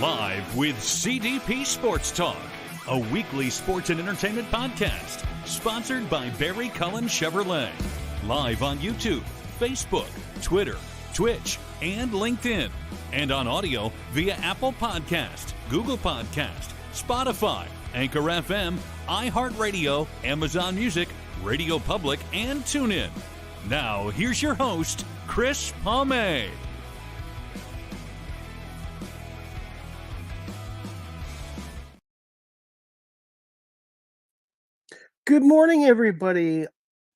Live with CDP Sports Talk, a weekly sports and entertainment podcast sponsored by Barry Cullen Chevrolet. Live on YouTube, Facebook, Twitter, Twitch, and LinkedIn. And on audio via Apple Podcast, Google Podcast, Spotify, Anchor FM, iHeartRadio, Amazon Music, Radio Public, and TuneIn. Now, here's your host, Chris Pomay. Good morning, everybody.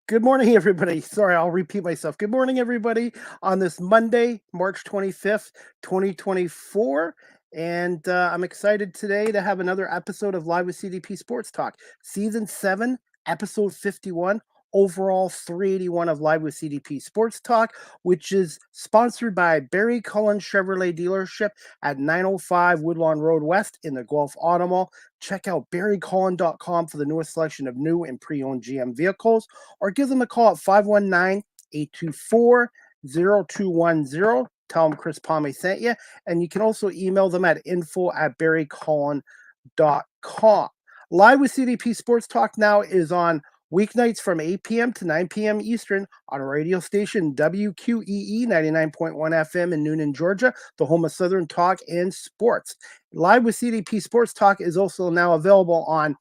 Good morning, everybody. Sorry, I'll repeat myself. Good morning, everybody, on this Monday, March 25th, 2024. And I'm excited today to have another episode of Live with CDP Sports Talk. Season 7, Episode 51, overall 381 of Live with CDP Sports Talk, which is sponsored by Barry Cullen Chevrolet Dealership at 905 Woodlawn Road West in the Guelph Auto Mall. Check out barrycullen.com for the newest selection of new and pre-owned GM vehicles, or give them a call at 519-824-0210. Tell them Chris Pomay sent you, and you can also email them at info@barrycullen.com. Live with CDP Sports Talk now is on weeknights from 8 p.m. to 9 p.m. Eastern on radio station WQEE 99.1 FM in Noonan, Georgia, the home of Southern Talk and Sports. Live with CDP Sports Talk is also now available on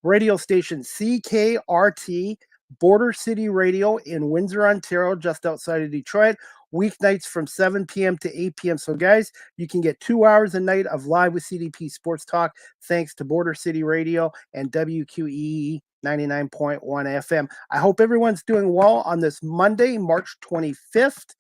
radio station CKRT, Border City Radio in Windsor, Ontario, just outside of Detroit, weeknights from 7 p.m. to 8 p.m. So, guys, you can get 2 hours a night of Live with CDP Sports Talk thanks to Border City Radio and WQEE 99.1 FM. I hope everyone's doing well on this Monday, March 25th,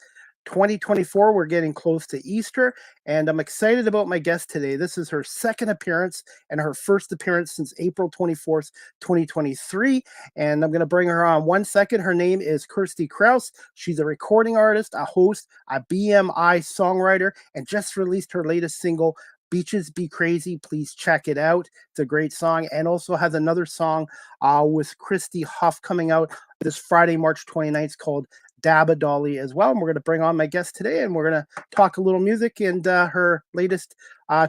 2024. We're getting close to Easter, and I'm excited about my guest today. This is her second appearance and her first appearance since April 24th, 2023, and I'm going to bring her on 1 second. Her name is Kirstie Kraus. She's a recording artist, a host, a BMI songwriter, and just released her latest single, Beaches Be Crazy. Please check it out. It's a great song, and also has another song with Christy Huff coming out this Friday, March 29th, called Dabba Dolly as well. And we're going to bring on my guest today, and we're going to talk a little music and her latest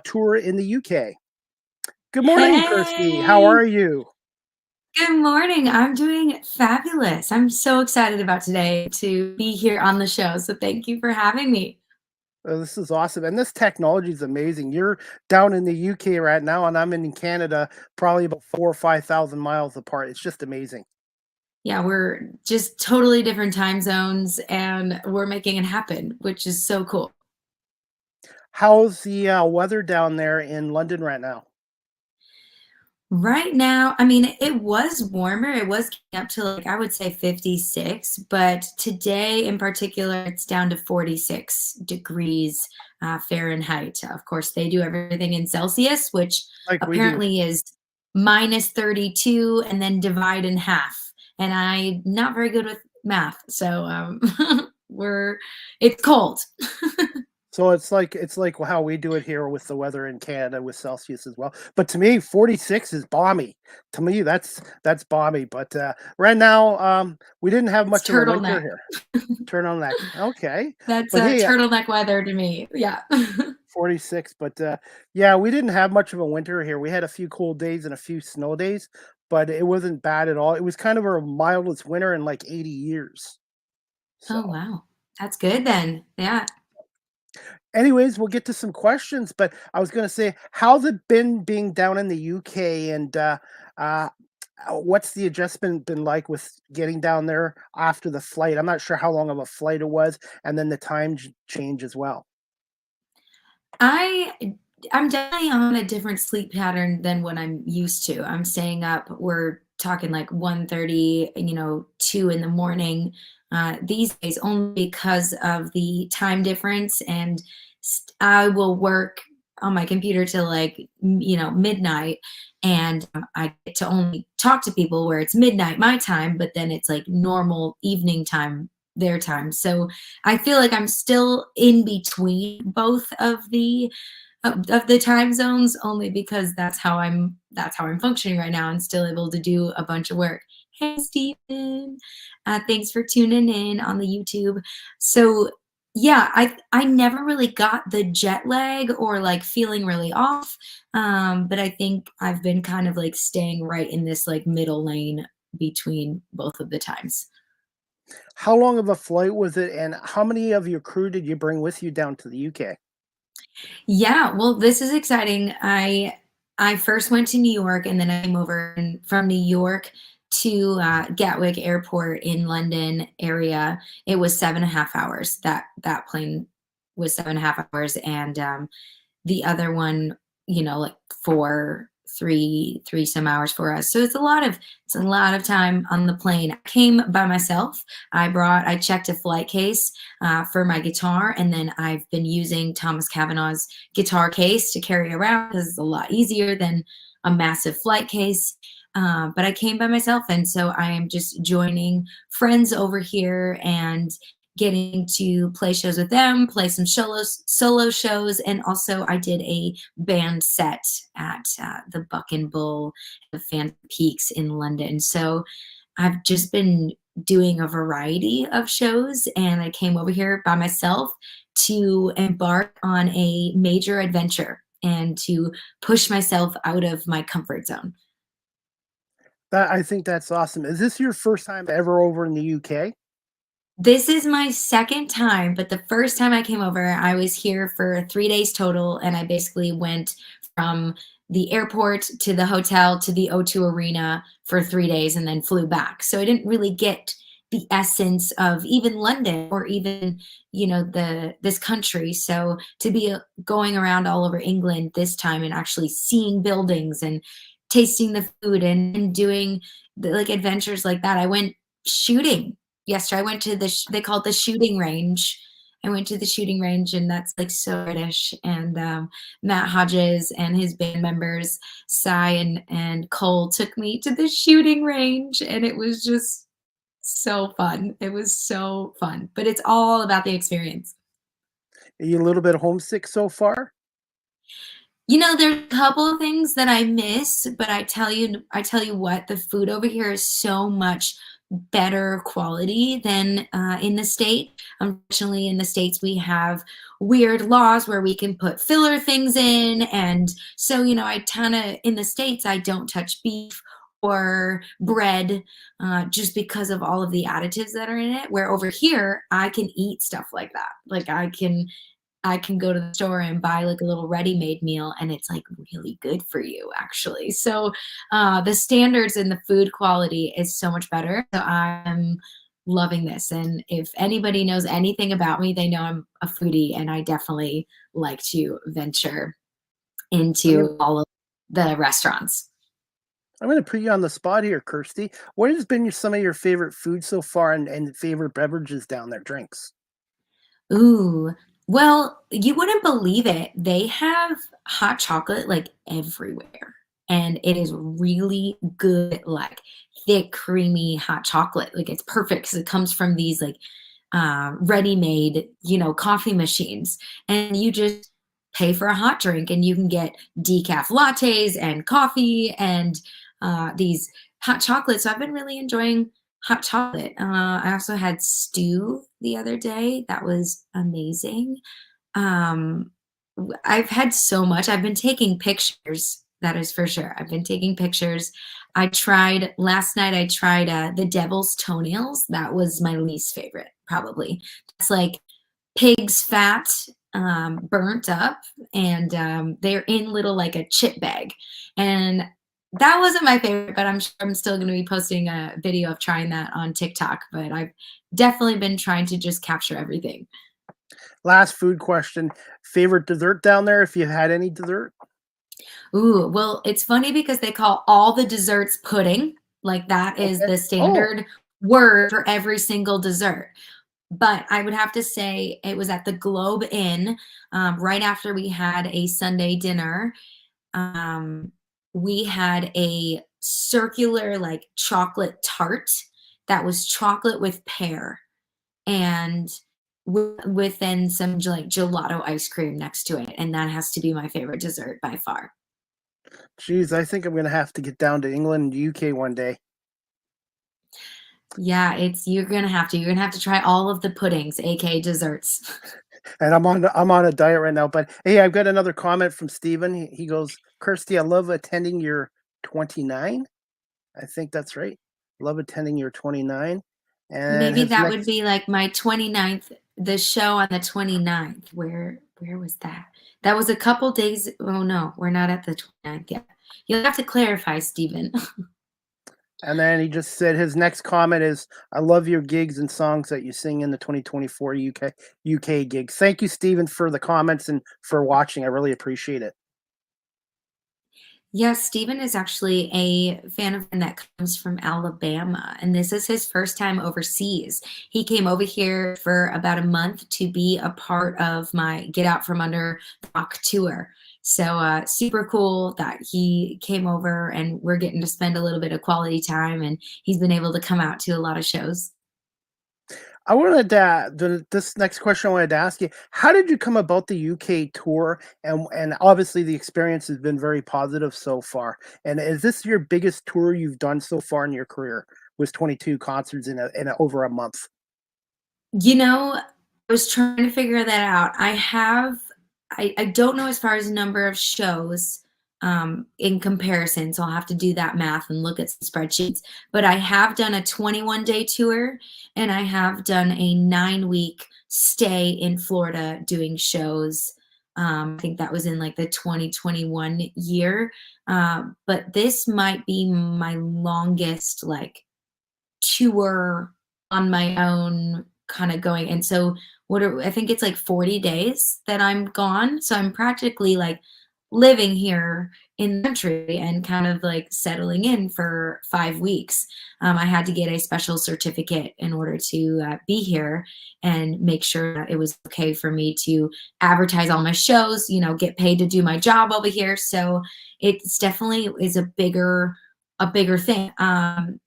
tour in the UK. Good morning, Kirstie. How are you? Good morning. I'm doing fabulous. I'm so excited about today to be here on the show. So thank you for having me. This is awesome. And this technology is amazing. You're down in the UK right now, and I'm in Canada, probably about 4,000 or 5,000 miles apart. It's just amazing. Yeah, we're just totally different time zones, and we're making it happen, which is so cool. How's the weather down there in London right now? Right now, I mean, it was warmer. It was getting up to, like, I would say 56, but today in particular, it's down to 46 degrees Fahrenheit. Of course, they do everything in Celsius, which apparently is minus 32 and then divide in half. And I'm not very good with math, so it's cold. So it's like how we do it here with the weather in Canada with Celsius as well. But to me, 46 is balmy. To me, that's balmy. But right now, we didn't have much of a winter here. Turtleneck. Okay. That's turtleneck weather to me. Yeah. 46. But yeah, we didn't have much of a winter here. We had a few cold days and a few snow days, but it wasn't bad at all. It was kind of a mildest winter in like 80 years. So. Oh, wow. That's good then. Yeah. Anyways, we'll get to some questions, but I was going to say, how's it been being down in the UK, and what's the adjustment been like with getting down there after the flight? I'm not sure how long of a flight it was, and then the time change as well. I'm definitely on a different sleep pattern than what I'm used to. I'm staying up. We're talking like 1:30, 2 in the morning. These days, only because of the time difference, and I will work on my computer till midnight, and I get to only talk to people where it's midnight my time, but then it's like normal evening time their time. So I feel like I'm still in between both of the time zones, only because that's how I'm functioning right now, and still able to do a bunch of work. Hey, Stephen. Thanks for tuning in on the YouTube. So Yeah, I never really got the jet lag or, like, feeling really off, but I think I've been kind of, like, staying right in this, like, middle lane between both of the times. How long of a flight was it, and how many of your crew did you bring with you down to the UK? Yeah, well, this is exciting. I first went to New York, and then I came over and from New York to Gatwick Airport in London area. It was 7.5 hours. That plane was 7.5 hours, and the other one, like three some hours for us. So it's a lot of time on the plane. I came by myself. I checked a flight case for my guitar, and then I've been using Thomas Cavanaugh's guitar case to carry around because it's a lot easier than a massive flight case. But I came by myself, and so I am just joining friends over here and getting to play shows with them, play some solo shows, and also I did a band set at the Buck and Bull, the Phantom Peaks in London. So I've just been doing a variety of shows, and I came over here by myself to embark on a major adventure and to push myself out of my comfort zone. That I think that's awesome. Is this your first time ever over in the UK? This is my second time, but the first time I came over, I was here for 3 days total, and I basically went from the airport to the hotel to the O2 Arena for 3 days and then flew back. So I didn't really get the essence of even London or even, this country. So to be going around all over England this time and actually seeing buildings and tasting the food and doing like adventures like that. I went shooting yesterday. I went to they call it the shooting range. I went to the shooting range, and that's like so British. And Matt Hodges and his band members, Cy and Cole, took me to the shooting range, and it was just so fun. It was so fun, but it's all about the experience. Are you a little bit homesick so far? There's a couple of things that I miss, but I tell you what, the food over here is so much better quality than in the state. Unfortunately, in the states, we have weird laws where we can put filler things in, and so I kind of in the states I don't touch beef or bread just because of all of the additives that are in it. Where over here, I can eat stuff like that. Like I can go to the store and buy like a little ready-made meal, and it's like really good for you actually. So the standards in the food quality is so much better. So I'm loving this. And if anybody knows anything about me, they know I'm a foodie, and I definitely like to venture I'm gonna into all of the restaurants. I'm gonna put you on the spot here, Kirsty. What has been some of your favorite food so far, and favorite beverages down there, drinks? Ooh. Well, you wouldn't believe it. They have hot chocolate like everywhere. And it is really good, like thick, creamy hot chocolate. Like it's perfect because it comes from these like ready-made, coffee machines. And you just pay for a hot drink, and you can get decaf lattes and coffee and these hot chocolates. So I've been really enjoying hot chocolate. I also had stew the other day. That was amazing. I've had so much. I've been taking pictures. That is for sure. I've been taking pictures. I tried last night. I tried the devil's toenails. That was my least favorite, probably. It's like pig's fat, burnt up, and they're in little like a chip bag. And that wasn't my favorite, but I'm sure I'm still going to be posting a video of trying that on TikTok. But I've definitely been trying to just capture everything. Last food question. Favorite dessert down there, if you had any dessert? Ooh, well, it's funny because they call all the desserts pudding. Like that is Okay. the Oh, standard word for every single dessert. But I would have to say it was at the Globe Inn right after we had a Sunday dinner. Um, we had a circular, like chocolate tart that was chocolate with pear and with then some like gelato ice cream next to it. And that has to be my favorite dessert by far. geez, I think I'm gonna have to get down to England and UK one day. Yeah, you're gonna have to. You're gonna have to try all of the puddings, aka desserts. And I'm on a diet right now. But hey, I've got another comment from Steven. He goes, Kirstie, I love attending your 29. I think that's right. Love attending your 29. And Maybe his that would next be like my 29th, the show on the 29th. Where was that? That was a couple days. Oh no, we're not at the 29th yet. You'll have to clarify, Stephen. and then he just said his next comment is, I love your gigs and songs that you sing in the 2024 UK gigs. Thank you, Steven, for the comments and for watching. I really appreciate it. Yes, Stephen is actually a fan of mine that comes from Alabama, and this is his first time overseas. He came over here for about a month to be a part of my Get Out From Under the Rock tour. So super cool that he came over, and we're getting to spend a little bit of quality time, and he's been able to come out to a lot of shows. I wanted to this next question I wanted to ask you: how did you come about the UK tour? And obviously the experience has been very positive so far. And is this your biggest tour you've done so far in your career? Was 22 concerts in over a month? You know, I was trying to figure that out. I don't know as far as number of shows in comparison, so I'll have to do that math and look at some spreadsheets. But I have done a 21-day tour, and I have done a 9-week stay in Florida doing shows. I think that was in like the 2021 year. But this might be my longest like tour on my own kind of going. And so I think it's like 40 days that I'm gone. So I'm practically like living here in the country and kind of like settling in for 5 weeks. I had to get a special certificate in order to be here and make sure that it was okay for me to advertise all my shows, get paid to do my job over here. So it's definitely is a bigger thing.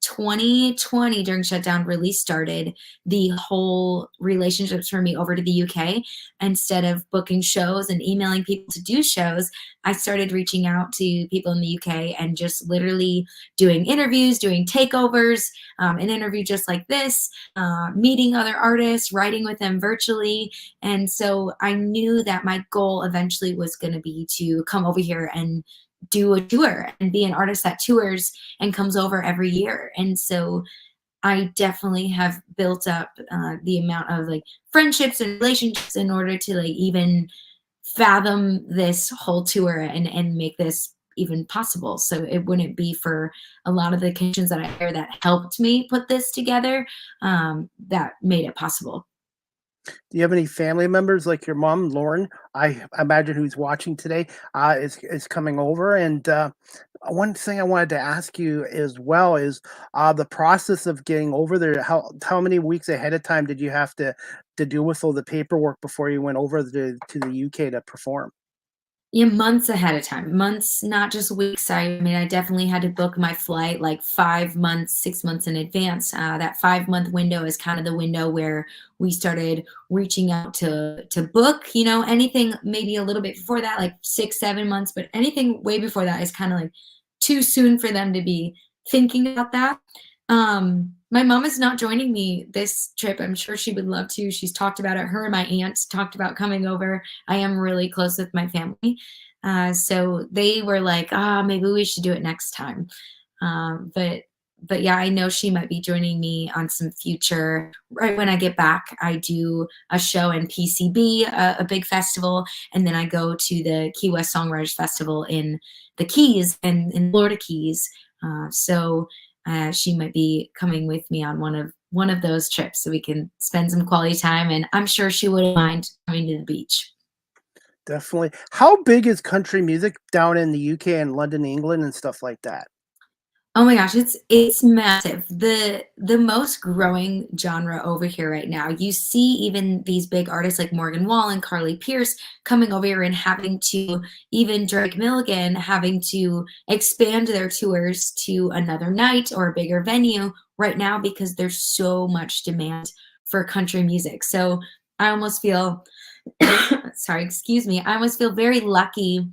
2020 during shutdown really started the whole relationships for me over to the UK. Instead of booking shows and emailing people to do shows, I started reaching out to people in the UK and just literally doing interviews, doing takeovers, an interview just like this, meeting other artists, writing with them virtually. And so I knew that my goal eventually was going to be to come over here and do a tour and be an artist that tours and comes over every year. And so I definitely have built up the amount of like friendships and relationships in order to like even fathom this whole tour and make this even possible. So it wouldn't be for a lot of the connections that I hear that helped me put this together, that made it possible. Do you have any family members like your mom, Lauren? I imagine who's watching today is coming over. And one thing I wanted to ask you as well is the process of getting over there. How many weeks ahead of time did you have to deal with all the paperwork before you went over to the UK to perform? Yeah, months ahead of time. Months, not just weeks. I mean, I definitely had to book my flight like 5 months, 6 months in advance. That 5 month window is kind of the window where we started reaching out to book. Anything maybe a little bit before that, like 6, 7 months, but anything way before that is kind of like too soon for them to be thinking about that. My mom is not joining me this trip. I'm sure she would love to. She's talked about it. Her and my aunt talked about coming over. I am really close with my family. So they were like, maybe we should do it next time. But yeah, I know she might be joining me on some future. Right when I get back, I do a show in PCB, a big festival, and then I go to the Key West Songwriters Festival in the Keys and in Florida Keys. So she might be coming with me on one of those trips so we can spend some quality time, and I'm sure she wouldn't mind coming to the beach. Definitely. How big is country music down in the UK and London, England, and stuff like that? Oh my gosh, it's massive. The most growing genre over here right now. You see even these big artists like Morgan Wallen, Carly Pierce coming over here and having to, even Drake Milligan having to expand their tours to another night or a bigger venue right now because there's so much demand for country music. So I almost feel sorry, excuse me. I almost feel very lucky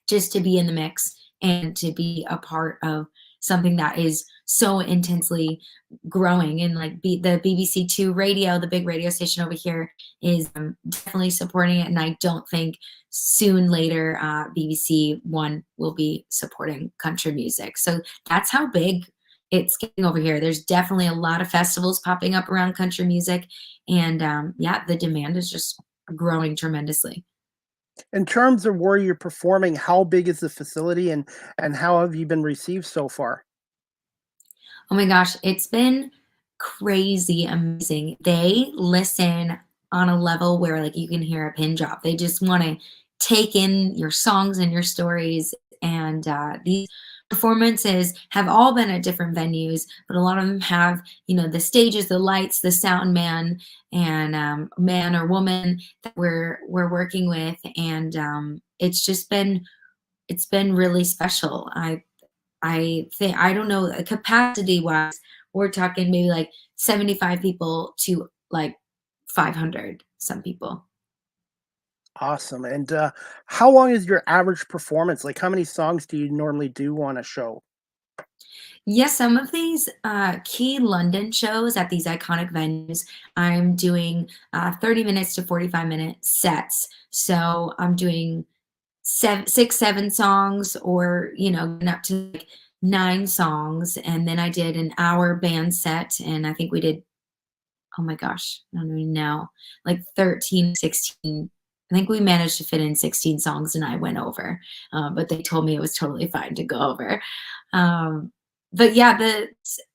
just to be in the mix and to be a part of something that is so intensely growing. And like the BBC2 radio, the big radio station over here, is definitely supporting it. And I don't think soon later BBC One will be supporting country music. So that's how big it's getting over here. There's definitely a lot of festivals popping up around country music. And yeah, the demand is just growing tremendously. In terms of where you're performing, how big is the facility and how have you been received so far? Oh my gosh, it's been crazy amazing. They listen on a level where like you can hear a pin drop. They just want to take in your songs and your stories. And these performances have all been at different venues, but a lot of them have, the stages, the lights, the sound man, and man or woman that we're working with. And it's been really special. I think, I don't know, capacity wise, we're talking maybe like 75 people to like 500 some people. Awesome. And how long is your average performance? Like, how many songs do you normally do on a show? Yes, some of these key London shows at these iconic venues, I'm doing 30 minutes to 45-minute sets. So I'm doing 7 songs, or up to like 9 songs. And then I did an hour band set, and I think we did, oh my gosh, I don't even know, like 13, 16. I think we managed to fit in 16 songs, and I went over, but they told me it was totally fine to go over. But yeah,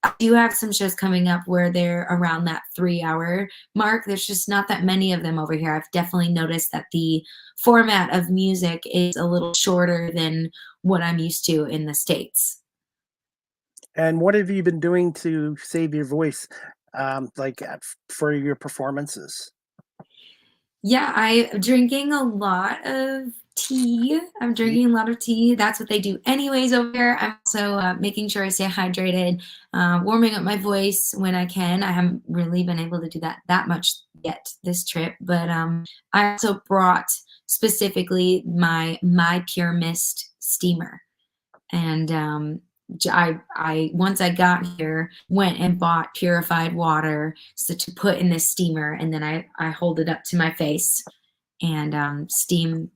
I do have some shows coming up where they're around that 3-hour mark. There's just not that many of them over here. I've definitely noticed that the format of music is a little shorter than what I'm used to in the States. And what have you been doing to save your voice, for your performances? Yeah, I'm drinking a lot of tea. I'm drinking a lot of tea. That's what they do anyways over here. I'm also making sure I stay hydrated, warming up my voice when I can. I haven't really been able to do that much yet this trip, but I also brought specifically my Pure Mist steamer. And I once I got here, went and bought purified water to put in this steamer, and then I hold it up to my face and steam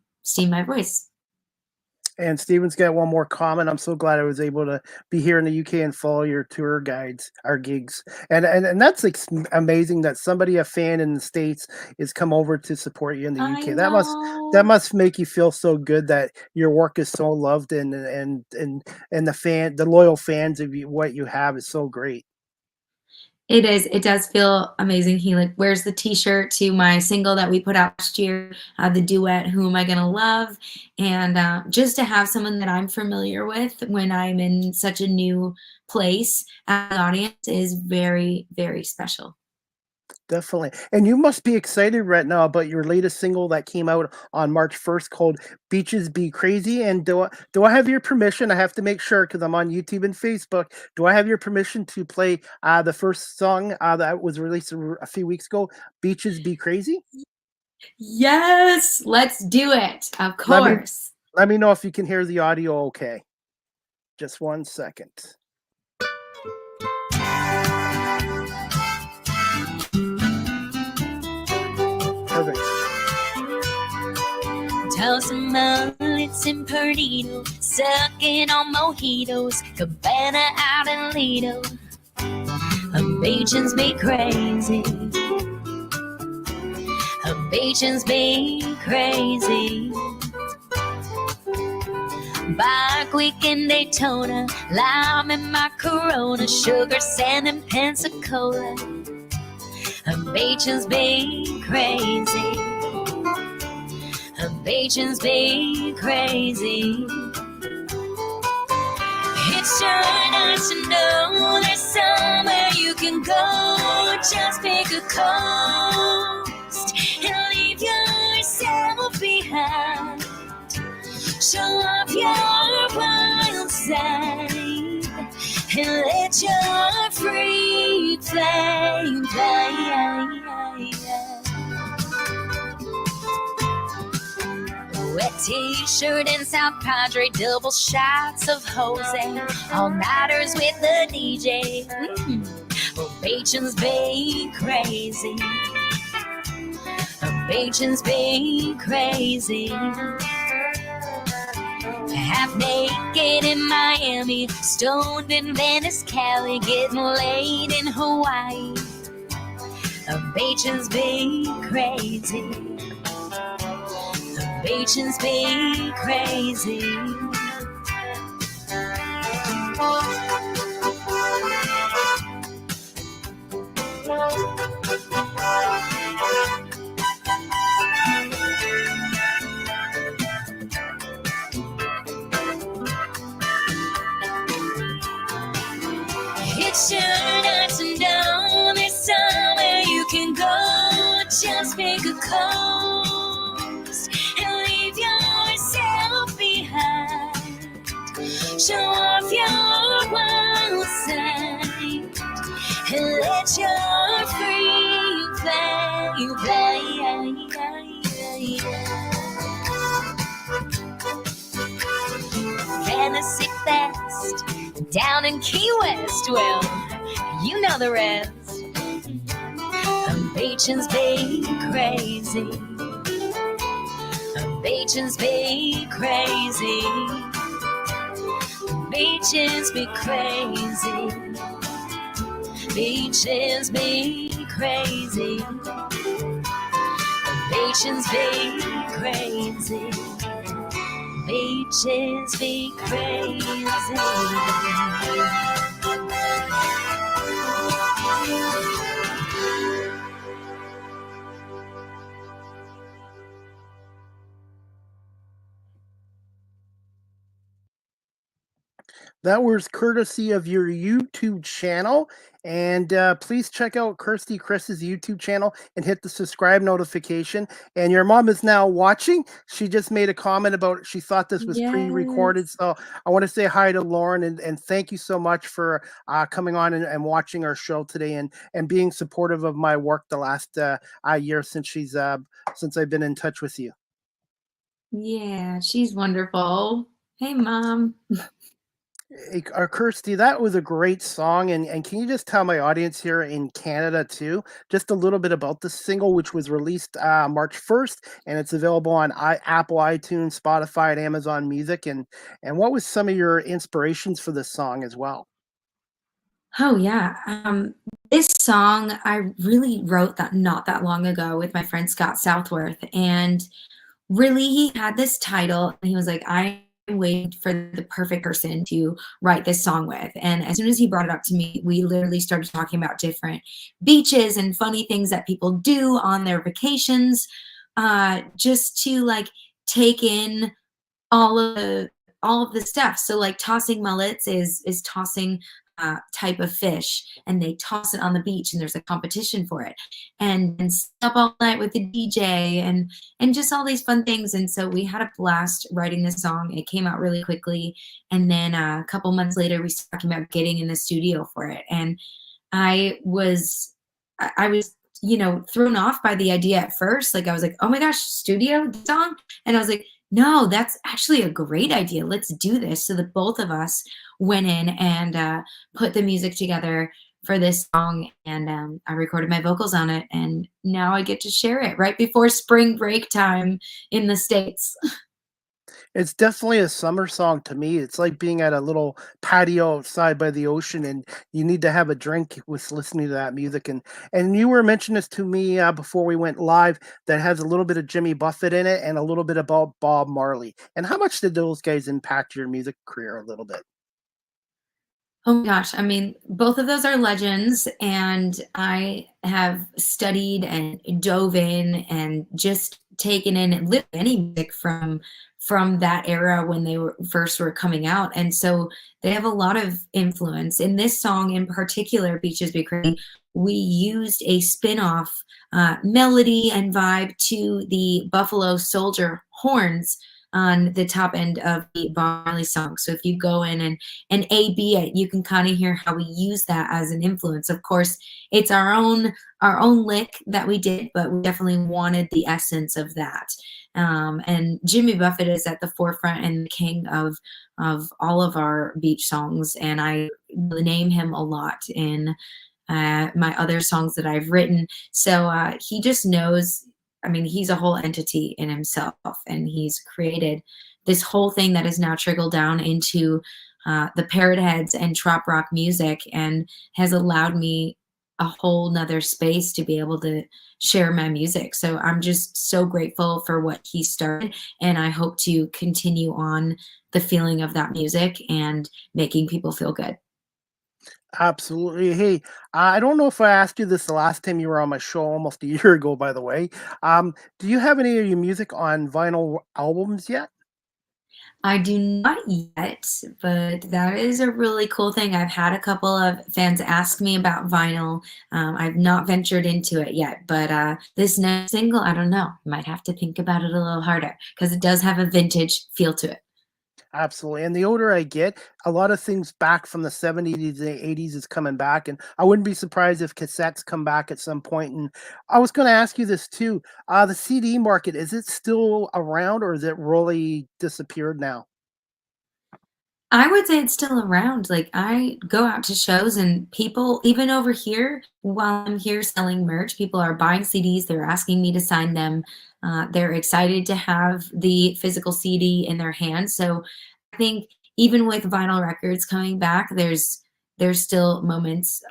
my voice. And Steven's got one more comment. I'm so glad I was able to be here in the UK and follow your tour guides, our gigs. And that's like amazing that somebody, a fan in the States, is come over to support you in the UK. That must make you feel so good that your work is so loved, and the loyal fans of what you have is so great. It is. It does feel amazing. He like wears the T-shirt to my single that we put out last year, the duet "Who Am I Gonna Love," and just to have someone that I'm familiar with when I'm in such a new place as an audience is very, very special. Definitely. And you must be excited right now about your latest single that came out on March 1st called Beaches Be Crazy. And do I have your permission? I have to make sure because I'm on YouTube and Facebook. Do I have your permission to play the first song that was released a few weeks ago, Beaches Be Crazy? Yes, let's do it. Of course. Let me know if you can hear the audio okay. Just 1 second. Perfect. Toss some mullets and Perdido, sucking on mojitos, Cabana out in Lido. Beaches be crazy. Beaches be crazy. Bike week in Daytona, lime in my Corona, sugar, sand, and Pensacola. Beaches be crazy. Beaches be crazy. It's sure nice to know there's somewhere you can go. Just pick a coast and leave yourself behind. Show off your wild side and let your free flame play. Wet t-shirt and South Padre, double shots of Jose, all-nighters with the DJ. Oh, Bachan's been crazy. Oh, Bachan's been crazy. Half naked in Miami, stoned in Venice, Cali, getting laid in Hawaii. Bachan's been crazy. Bachan's been crazy. It's your nights and dawn. There's somewhere you can go. Just pick a coast and leave yourself behind. Show off your wild side and let your free play. Fantasy Fest down in Key West, well, you know the rest. Bachan's been crazy. Bachan's been crazy. Bachan's been crazy. Bachan's been crazy. Bachan's been crazy. Bachan's been crazy. That was courtesy of your YouTube channel. And please check out Kirstie Chris's YouTube channel and hit the subscribe notification. And your mom is now watching. She just made a comment about she thought this was pre-recorded. So I want to say hi to Lauren and thank you so much for coming on and watching our show today and being supportive of my work the last year since I've been in touch with you. Yeah, she's wonderful. Hey, Mom. Hey, Kirstie, that was a great song, and can you just tell my audience here in Canada too, just a little bit about the single, which was released March 1st, and it's available on Apple iTunes, Spotify, and Amazon Music, and what was some of your inspirations for this song as well? Oh yeah. This song I really wrote that not that long ago with my friend Scott Southworth, and really he had this title and he was like, I waited for the perfect person to write this song with. And as soon as he brought it up to me, we literally started talking about different beaches and funny things that people do on their vacations, just to like take in all of the stuff. So like tossing mullets is tossing type of fish, and they toss it on the beach, and there's a competition for it, and stay up all night with the DJ, and just all these fun things. And so we had a blast writing this song. It came out really quickly, and then a couple months later, we started talking about getting in the studio for it. And I was thrown off by the idea at first. Like I was like, oh my gosh, studio song, and I was like, no, that's actually a great idea. Let's do this. So the both of us went in and put the music together for this song, and I recorded my vocals on it, and now I get to share it right before spring break time in the States. It's definitely a summer song to me. It's like being at a little patio outside by the ocean, and you need to have a drink with listening to that music. And you were mentioning this to me before we went live, that has a little bit of Jimmy Buffett in it and a little bit about Bob Marley. And how much did those guys impact your music career a little bit? Oh my gosh, I mean, both of those are legends, and I have studied and dove in and just taken in and lived any music from that era when they were coming out. And so they have a lot of influence. In this song in particular, Beaches Be Crazy, we used a spin-off melody and vibe to the Buffalo Soldier horns on the top end of the Bob Marley song. So if you go in and A/B it, you can kind of hear how we use that as an influence. Of course, it's our own lick that we did, but we definitely wanted the essence of that. And Jimmy Buffett is at the forefront and the king of all of our beach songs, and I name him a lot in my other songs that I've written. So he just knows. I mean, he's a whole entity in himself, and he's created this whole thing that has now trickled down into the Parrot Heads and trop rock music, and has allowed me a whole nother space to be able to share my music. So I'm just so grateful for what he started, and I hope to continue on the feeling of that music and making people feel good. Absolutely. Hey, I don't know if I asked you this the last time you were on my show almost a year ago, by the way. Do you have any of your music on vinyl albums yet? I do not yet, but that is a really cool thing. I've had a couple of fans ask me about vinyl. I've not ventured into it yet, but this next single, I don't know. Might have to think about it a little harder because it does have a vintage feel to it. Absolutely. And the older I get, a lot of things back from the 70s and 80s is coming back. And I wouldn't be surprised if cassettes come back at some point. And I was going to ask you this too. The CD market, is it still around or is it really disappeared now? I would say it's still around. Like, I go out to shows and people, even over here, while I'm here selling merch, people are buying CDs. They're asking me to sign them. They're excited to have the physical CD in their hands. So I think even with vinyl records coming back, there's still moments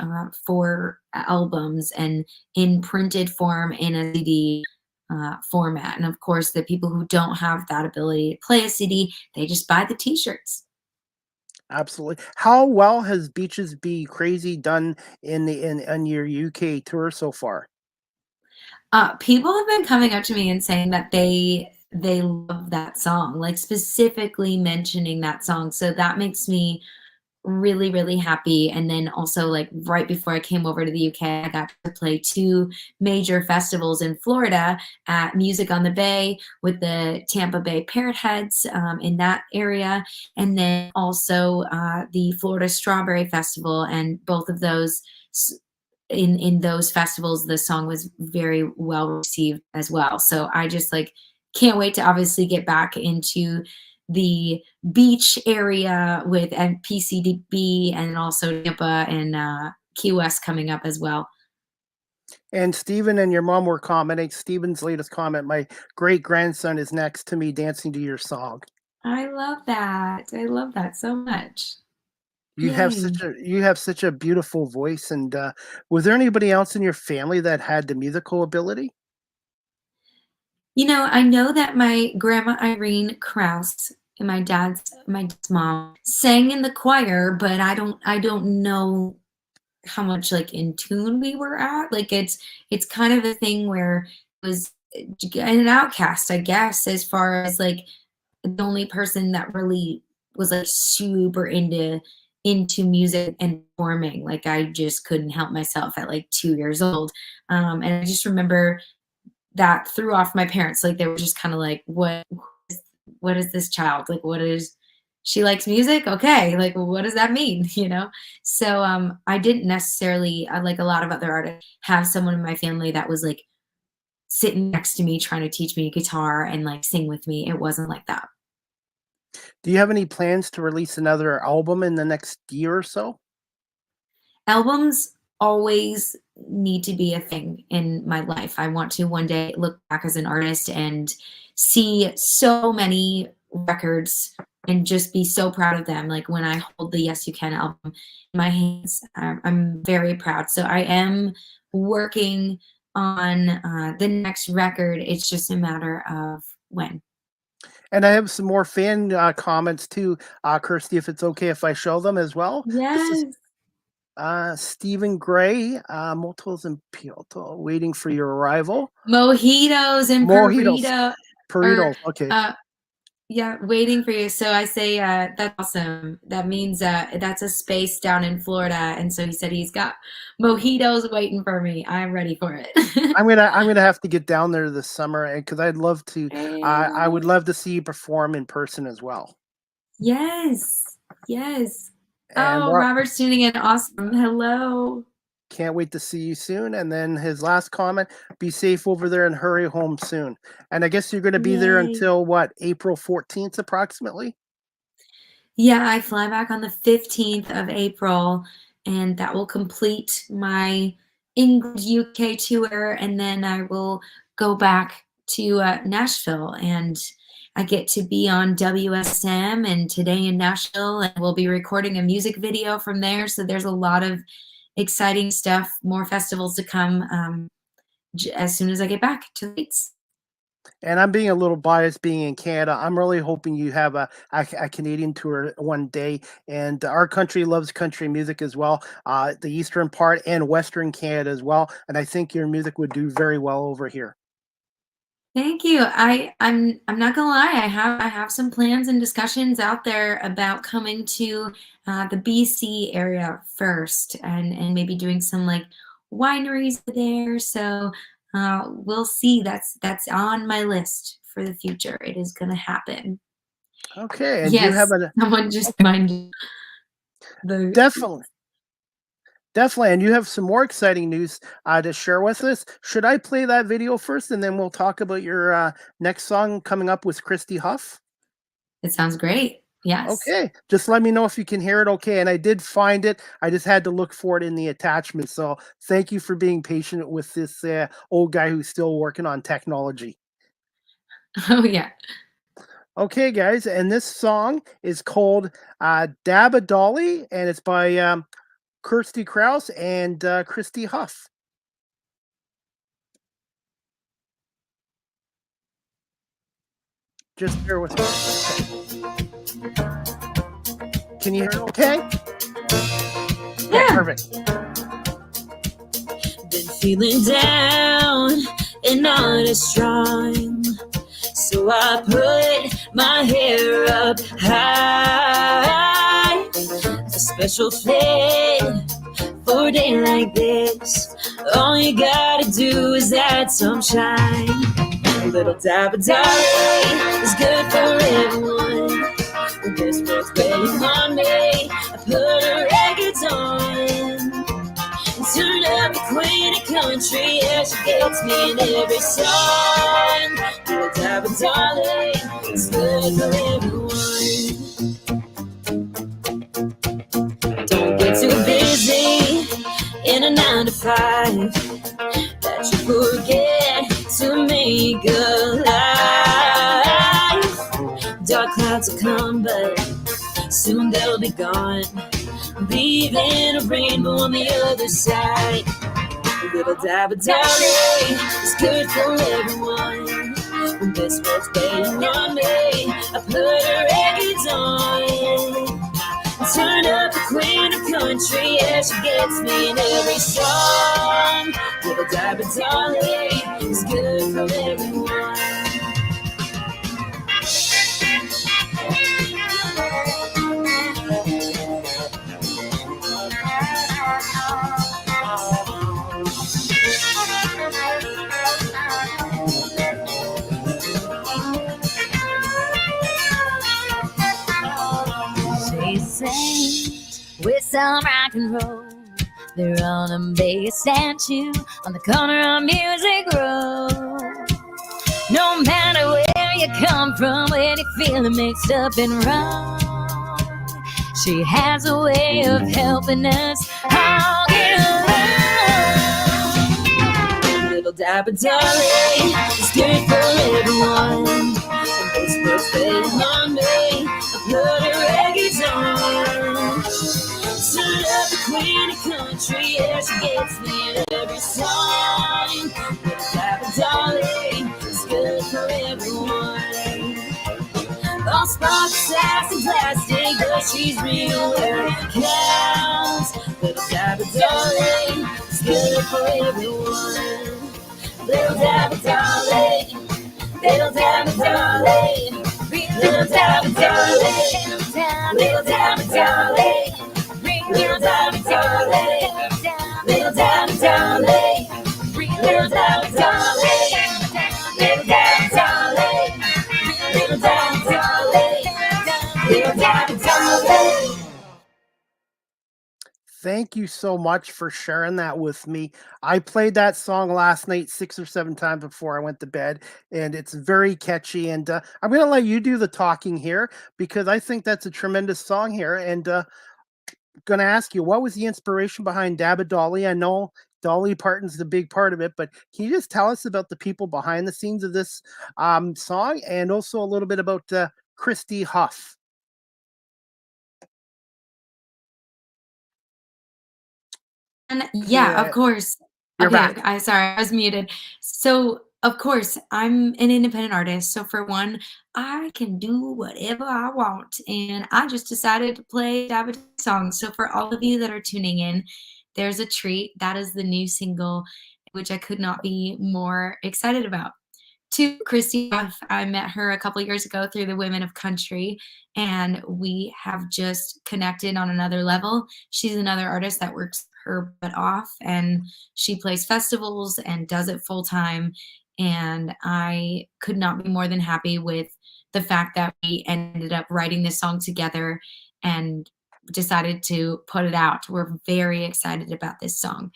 for albums and in printed form in a CD format. And of course, the people who don't have that ability to play a CD, they just buy the T-shirts. Absolutely. How well has Beaches Be Crazy done in your UK tour so far? People have been coming up to me and saying that they love that song, like specifically mentioning that song. So that makes me really, really happy. And then also, like, right before I came over to the UK, I got to play two major festivals in Florida at Music on the Bay with the Tampa Bay Parrot Heads in that area, and then also the Florida Strawberry Festival. And both of those, in those festivals, the song was very well received as well. So I just like can't wait to obviously get back into the beach area with PCDB, and also Tampa and Key West coming up as well. And Stephen and your mom were commenting. Stephen's latest comment, my great grandson is next to me dancing to your song. I love that. I love that so much. You have Yay. such a beautiful voice. And was there anybody else in your family that had the musical ability? You know, I know that my grandma Irene Kraus and my dad's mom sang in the choir, but I don't know how much like in tune we were at. Like it's kind of a thing where it was an outcast, I guess, as far as like the only person that really was like super into music and performing. Like I just couldn't help myself at like 2 years old. And I just remember that threw off my parents. Like they were just kind of like, what is this child? Like what is she likes music? Okay. Like what does that mean? You know? So I didn't necessarily like a lot of other artists have someone in my family that was like sitting next to me trying to teach me guitar and like sing with me. It wasn't like that. Do you have any plans to release another album in the next year or so? Albums always need to be a thing in my life. I want to one day look back as an artist and see so many records and just be so proud of them. Like when I hold the Yes You Can album in my hands, I'm very proud. So I am working on the next record. It's just a matter of when. And I have some more fan comments too, Kirstie, if it's okay if I show them as well. This is Yes. Stephen Gray, Motos and Piotto, waiting for your arrival. Mojitos and Mojitos, burrito or burritos. Okay. yeah, waiting for you. So I say that's awesome. That means that's a space down in Florida. And so he said he's got mojitos waiting for me. I'm ready for it. I'm gonna have to get down there this summer because I'd love to. I would Yes. love to see you perform in person as well. Yes. Yes. And Oh, what Robert's tuning in. Awesome. Hello. Can't wait to see you soon. And then his last comment, be safe over there and hurry home soon. And I guess you're going to be there Yay. until what, April 14th approximately? Yeah, I fly back on the 15th of April, and that will complete my England UK tour. And then I will go back to Nashville, and I get to be on WSM and Today in Nashville, and we'll be recording a music video from there. So there's a lot of exciting stuff, more festivals to come as soon as I get back to the States. And I'm being a little biased being in Canada. I'm really hoping you have a Canadian tour one day. And our country loves country music as well, the eastern part and western Canada as well. And I think your music would do very well over here. Thank you. I'm not gonna lie. I have some plans and discussions out there about coming to the BC area first, and maybe doing some like wineries there. So we'll see. That's on my list for the future. It is gonna happen. Okay. And Yes. you have a Someone just reminded the definitely. Definitely. And you have some more exciting news to share with us. Should I play that video first and then we'll talk about your next song coming up with Kirstie Huff? It sounds great. Yes. Okay. Just let me know if you can hear it okay. And I did find it. I just had to look for it in the attachment. So thank you for being patient with this old guy who's still working on technology. Oh, yeah. Okay, guys. And this song is called Dabba Dolly, and it's by Kirstie Kraus and Kirstie Huff. Just bear with me. Can you hear it okay? Yeah. Perfect. Been feeling down and not as strong, so I put my hair up high. A special fit for a day like this. All you gotta do is add some shine. A little dabba dolly is good for everyone. When this world's waiting on me, I put her records on and turn up the queen of country. Yeah, she gets me in every song. Little dabba dolly is good for everyone. Don't get too busy in a 9 to 5 that you forget to make a life. Dark clouds will come, but soon they'll be gone, leaving a rainbow on the other side. A little dabba dolly is good for everyone. When this world's waiting on me, I put her records on. Turn up the queen of country, yeah, she gets me in every song. Little dabba dolly is good for everyone. She sings with some rock and roll. They're on a big statue on the corner of Music Road. No matter where you come from, when you're feeling mixed up and wrong, she has a way of helping us all get along. Little dabba dolly is good for everyone. And this world's waiting on me, I put her records on. Turn up the queen of country, yeah, she gets me in every song. Little dabba dolly is good for everyone. All sparks, sass, and plastic, but she's real where it counts. Little dabba dolly is good for everyone. Little dabba dolly, little dabba dolly, little dabba dolly, little dabba dolly, little dabba dolly, little dabba dolly, little dabba dolly, little dabba dolly, little dabba dolly, little dabba dolly. Thank you so much for sharing that with me. I played that song last night 6 or 7 times before I went to bed, and it's very catchy. And I'm going to let you do the talking here because I think that's a tremendous song here. And going to ask you, what was the inspiration behind Dabba Dolly? I know Dolly Parton's the big part of it, but can you just tell us about the people behind the scenes of this song and also a little bit about Kirstie Huff? And yeah, of Yeah, course. you're Okay, back. sorry, I was muted. So, of course, I'm an independent artist. So for one, I can do whatever I want, and I just decided to play David songs. So for all of you that are tuning in, there's a treat. That is the new single, which I could not be more excited about. To Kirstie Kraus, I met her a couple years ago through the Women of Country, and we have just connected on another level. She's another artist that works her butt off, and she plays festivals and does it full time. And I could not be more than happy with the fact that we ended up writing this song together and decided to put it out. We're very excited about this song.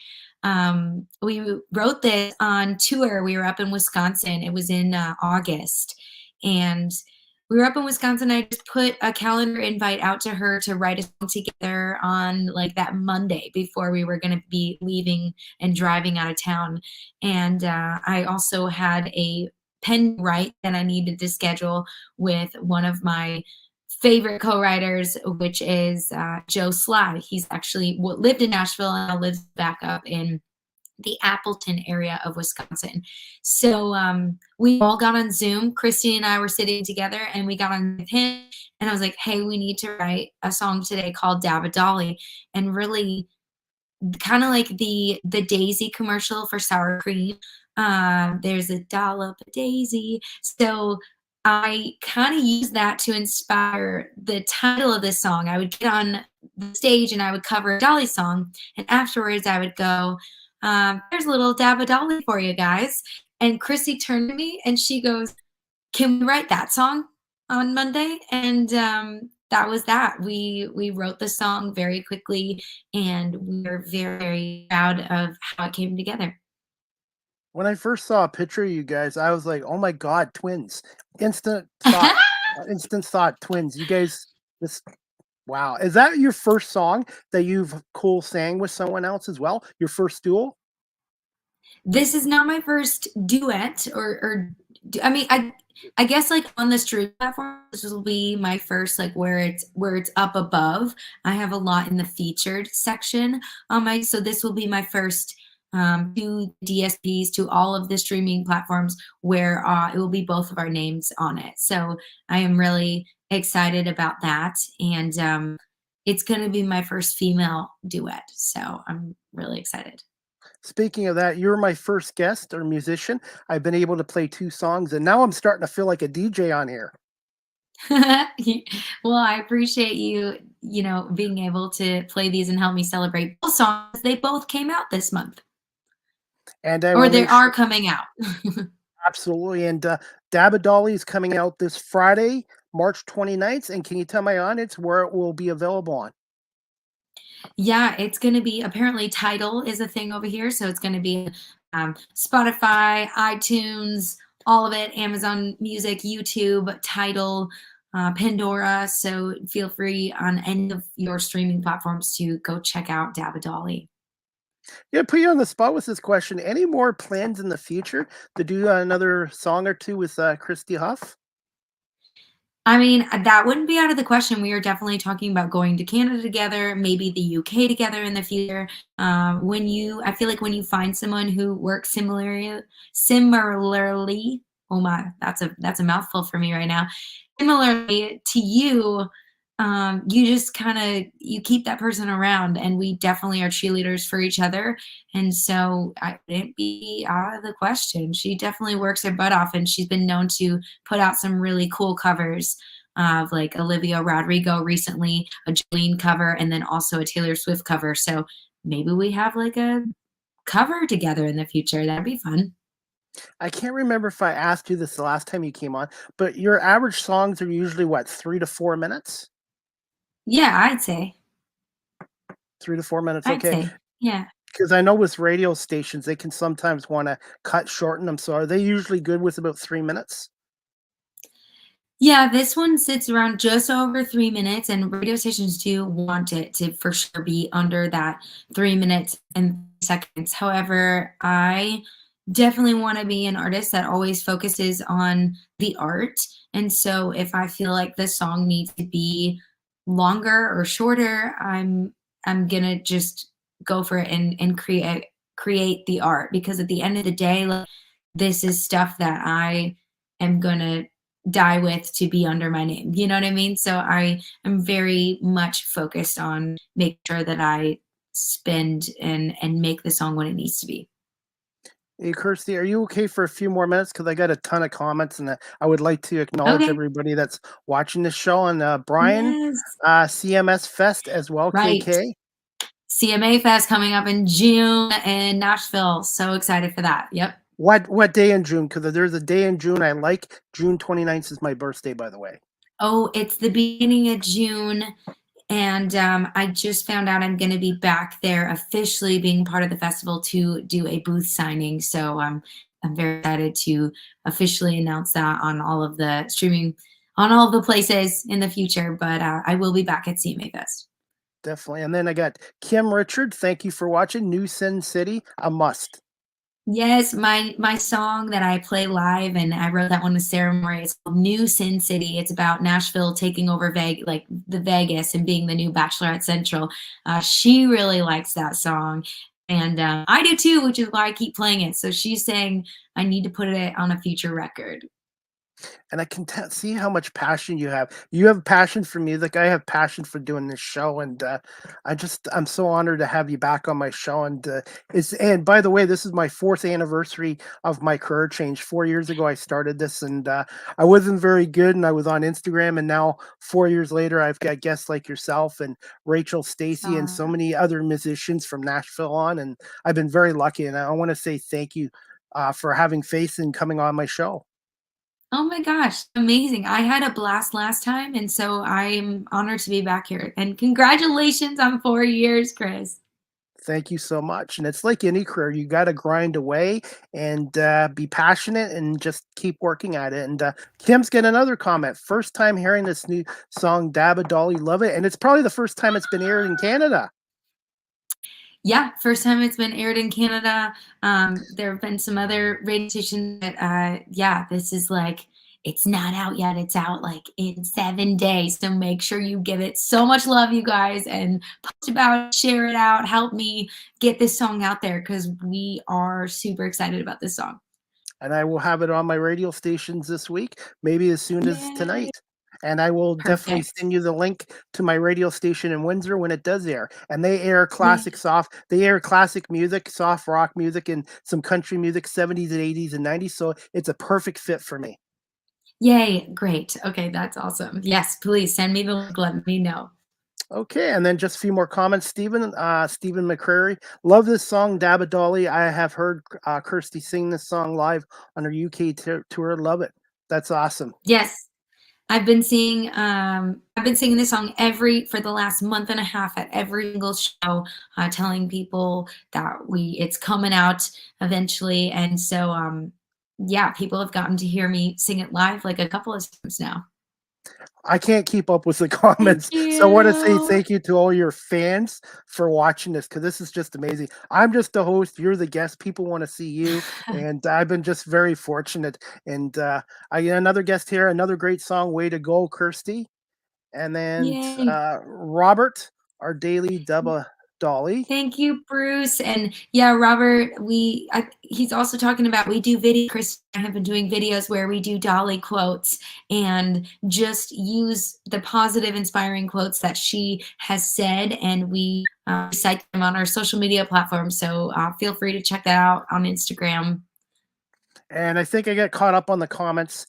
We wrote this on tour. We were up in Wisconsin. It was in August, and we were up in Wisconsin. I just put a calendar invite out to her to write a song together on like that Monday before we were going to be leaving and driving out of town. And I also had a pen write that I needed to schedule with one of my favorite co-writers, which is Joe Sly. He's actually lived in Nashville and now lives back up in the Appleton area of Wisconsin. So we all got on Zoom. Kirstie and I were sitting together and we got on with him. And I was like, hey, we need to write a song today called Dabba Dolly. And really kind of like the Daisy commercial for sour cream. There's a dollop of Daisy. So I kind of used that to inspire the title of this song. I would get on the stage and I would cover a Dolly song, and afterwards I would go, "There's a little Dabba Dolly for you guys." And Kirstie turned to me and she goes, "Can we write that song on Monday?" And that was that. We wrote the song very quickly, and we are very, very proud of how it came together. When I first saw a picture of you guys, I was like, "Oh my god, twins!" Instant thought, instant thought, twins. You guys, this wow. Is that your first song that you've sang with someone else as well? Your first duel? This is not my first duet I mean, I guess like on the stream platform, this will be my first like where it's up above. I have a lot in the featured section on my so this will be my first to DSPs, to all of the streaming platforms where it will be both of our names on it. So I am really excited about that, and it's going to be my first female duet. So I'm really excited. Speaking of that, you're my first guest or musician. I've been able to play 2 songs, and now I'm starting to feel like a DJ on here. Well, I appreciate you, being able to play these and help me celebrate both songs. They both came out this month, And I or will they make sure are coming out. absolutely, and, Dabba Dolly is coming out this Friday, March 29th, and can you tell my audience where it will be available on? Yeah, it's going to be apparently Tidal is a thing over here, so it's going to be Spotify, iTunes, all of it, Amazon Music, YouTube, Tidal, Pandora. So feel free on any of your streaming platforms to go check out Dabba Dolly. Yeah, put you on the spot with this question. Any more plans in the future to do another song or 2 with, Kirstie Huff? I mean, that wouldn't be out of the question. We are definitely talking about going to Canada together, maybe the UK together in the future. I feel like when you find someone who works similarly, oh my, that's a mouthful for me right now. Similarly to you, you just kind of you keep that person around, and we definitely are cheerleaders for each other. And so I wouldn't be out of the question. She definitely works her butt off, and she's been known to put out some really cool covers of like Olivia Rodrigo recently, a Jolene cover, and then also a Taylor Swift cover. So maybe we have like a cover together in the future. That'd be fun. I can't remember if I asked you this the last time you came on, but your average songs are usually what, 3 to 4 minutes? Yeah, I'd say. 3 to 4 minutes. I'd Okay. say. Yeah. Because I know with radio stations, they can sometimes want to shorten them. So are they usually good with about 3 minutes? Yeah, this one sits around just over 3 minutes, and radio stations do want it to for sure be under that 3 minutes and seconds. However, I definitely want to be an artist that always focuses on the art. And so if I feel like the song needs to be longer or shorter, I'm gonna just go for it and create the art, because at the end of the day, like, this is stuff that I am gonna die with to be under my name. You know what I mean? So I am very much focused on making sure that I spend and make the song what it needs to be. Hey, Kirstie, are you okay for a few more minutes? Because I got a ton of comments, and I would like to acknowledge Okay. everybody that's watching this show. And Brian, Yes. CMS Fest as well, Right. KK. CMA Fest coming up in June in Nashville. So excited for that. Yep. What day in June? Because there's a day in June I like. June 29th is my birthday, by the way. Oh, it's the beginning of June. And I just found out I'm going to be back there officially being part of the festival to do a booth signing. So I'm very excited to officially announce that on all of the streaming, on all of the places in the future. But I will be back at CMA Fest. Definitely. And then I got Kim Richard. Thank you for watching. New Sin City, a must. Yes, my song that I play live, and I wrote that one with Sarah Moore. It's called New Sin City. It's about Nashville taking over like the Vegas and being the new Bachelorette Central. She really likes that song, and I do too, which is why I keep playing it. So she's saying I need to put it on a future record. And I can see how much passion you have. You have passion for music. I have passion for doing this show, and I'm so honored to have you back on my show. And by the way, this is my 4th anniversary of my career change. 4 years ago, I started this, and I wasn't very good, and I was on Instagram. And now, 4 years later, I've got guests like yourself and Rachel Stacey and so many other musicians from Nashville on, and I've been very lucky. And I want to say thank you for having faith and coming on my show. Oh my gosh, amazing. I had a blast last time, and so I'm honored to be back here. And congratulations on 4 years, Chris. Thank you so much. And it's like any career, you got to grind away and be passionate and just keep working at it. And Kim's got another comment. First time hearing this new song, Dabba Dolly, love it. And it's probably the first time it's been aired in Canada. Yeah, first time it's been aired in Canada. There have been some other radio stations that, yeah, this is like, it's not out yet. It's out like in 7 days. So make sure you give it so much love, you guys, and post about it, share it out, help me get this song out there, because we are super excited about this song. And I will have it on my radio stations this week, maybe as soon as Yay. tonight. And I will definitely send you the link to my radio station in Windsor when it does air. And they air classic they air classic music, soft rock music, and some country music, 70s and 80s and 90s. So it's a perfect fit for me. Yay, great. Okay, that's awesome. Yes, please send me the link, let me know. Okay, and then just a few more comments. Stephen McCrary, love this song, Dabba Dolly. I have heard Kirstie sing this song live on her UK tour. Love it. That's awesome. Yes. I've been singing this song for the last month and a half at every single show, telling people that it's coming out eventually. And so, yeah, people have gotten to hear me sing it live like a couple of times now. I can't keep up with the comments. So I want to say thank you to all your fans for watching this, because this is just amazing. I'm just the host. You're the guest. People want to see you. And I've been just very fortunate. And I got another guest here, another great song, Way to Go, Kirstie. And then Robert, our daily Dabba Dolly. Thank you, Bruce. And yeah, Robert, he's also talking about, we do Chris and I have been doing videos where we do Dolly quotes and just use the positive, inspiring quotes that she has said, and we cite them on our social media platforms. So feel free to check that out on Instagram. And I think I got caught up on the comments.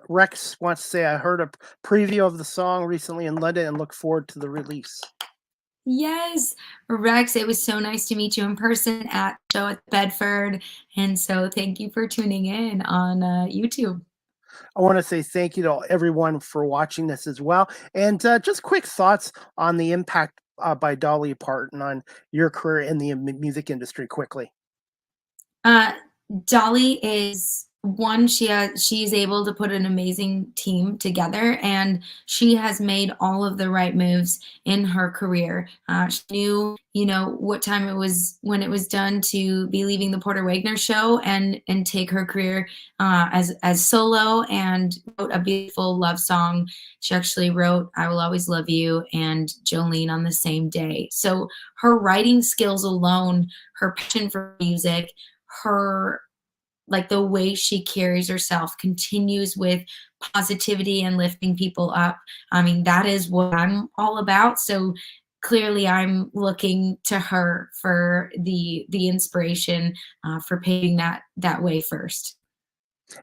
Rex wants to say, I heard a preview of the song recently in London and look forward to the release. Yes, Rex, it was so nice to meet you in person at the show at Bedford. And so thank you for tuning in on YouTube. I want to say thank you to everyone for watching this as well. And just quick thoughts on the impact by Dolly Parton on your career in the music industry quickly? Uh, Dolly is one, she's able to put an amazing team together, and she has made all of the right moves in her career. She knew, what time it was when it was done to be leaving the Porter Wagner show and take her career as solo, and wrote a beautiful love song. She actually wrote "I Will Always Love You" and "Jolene" on the same day. So her writing skills alone, her passion for music, her like the way she carries herself, continues with positivity and lifting people up. I mean, that is what I'm all about. So clearly I'm looking to her for the inspiration, for paving that way first.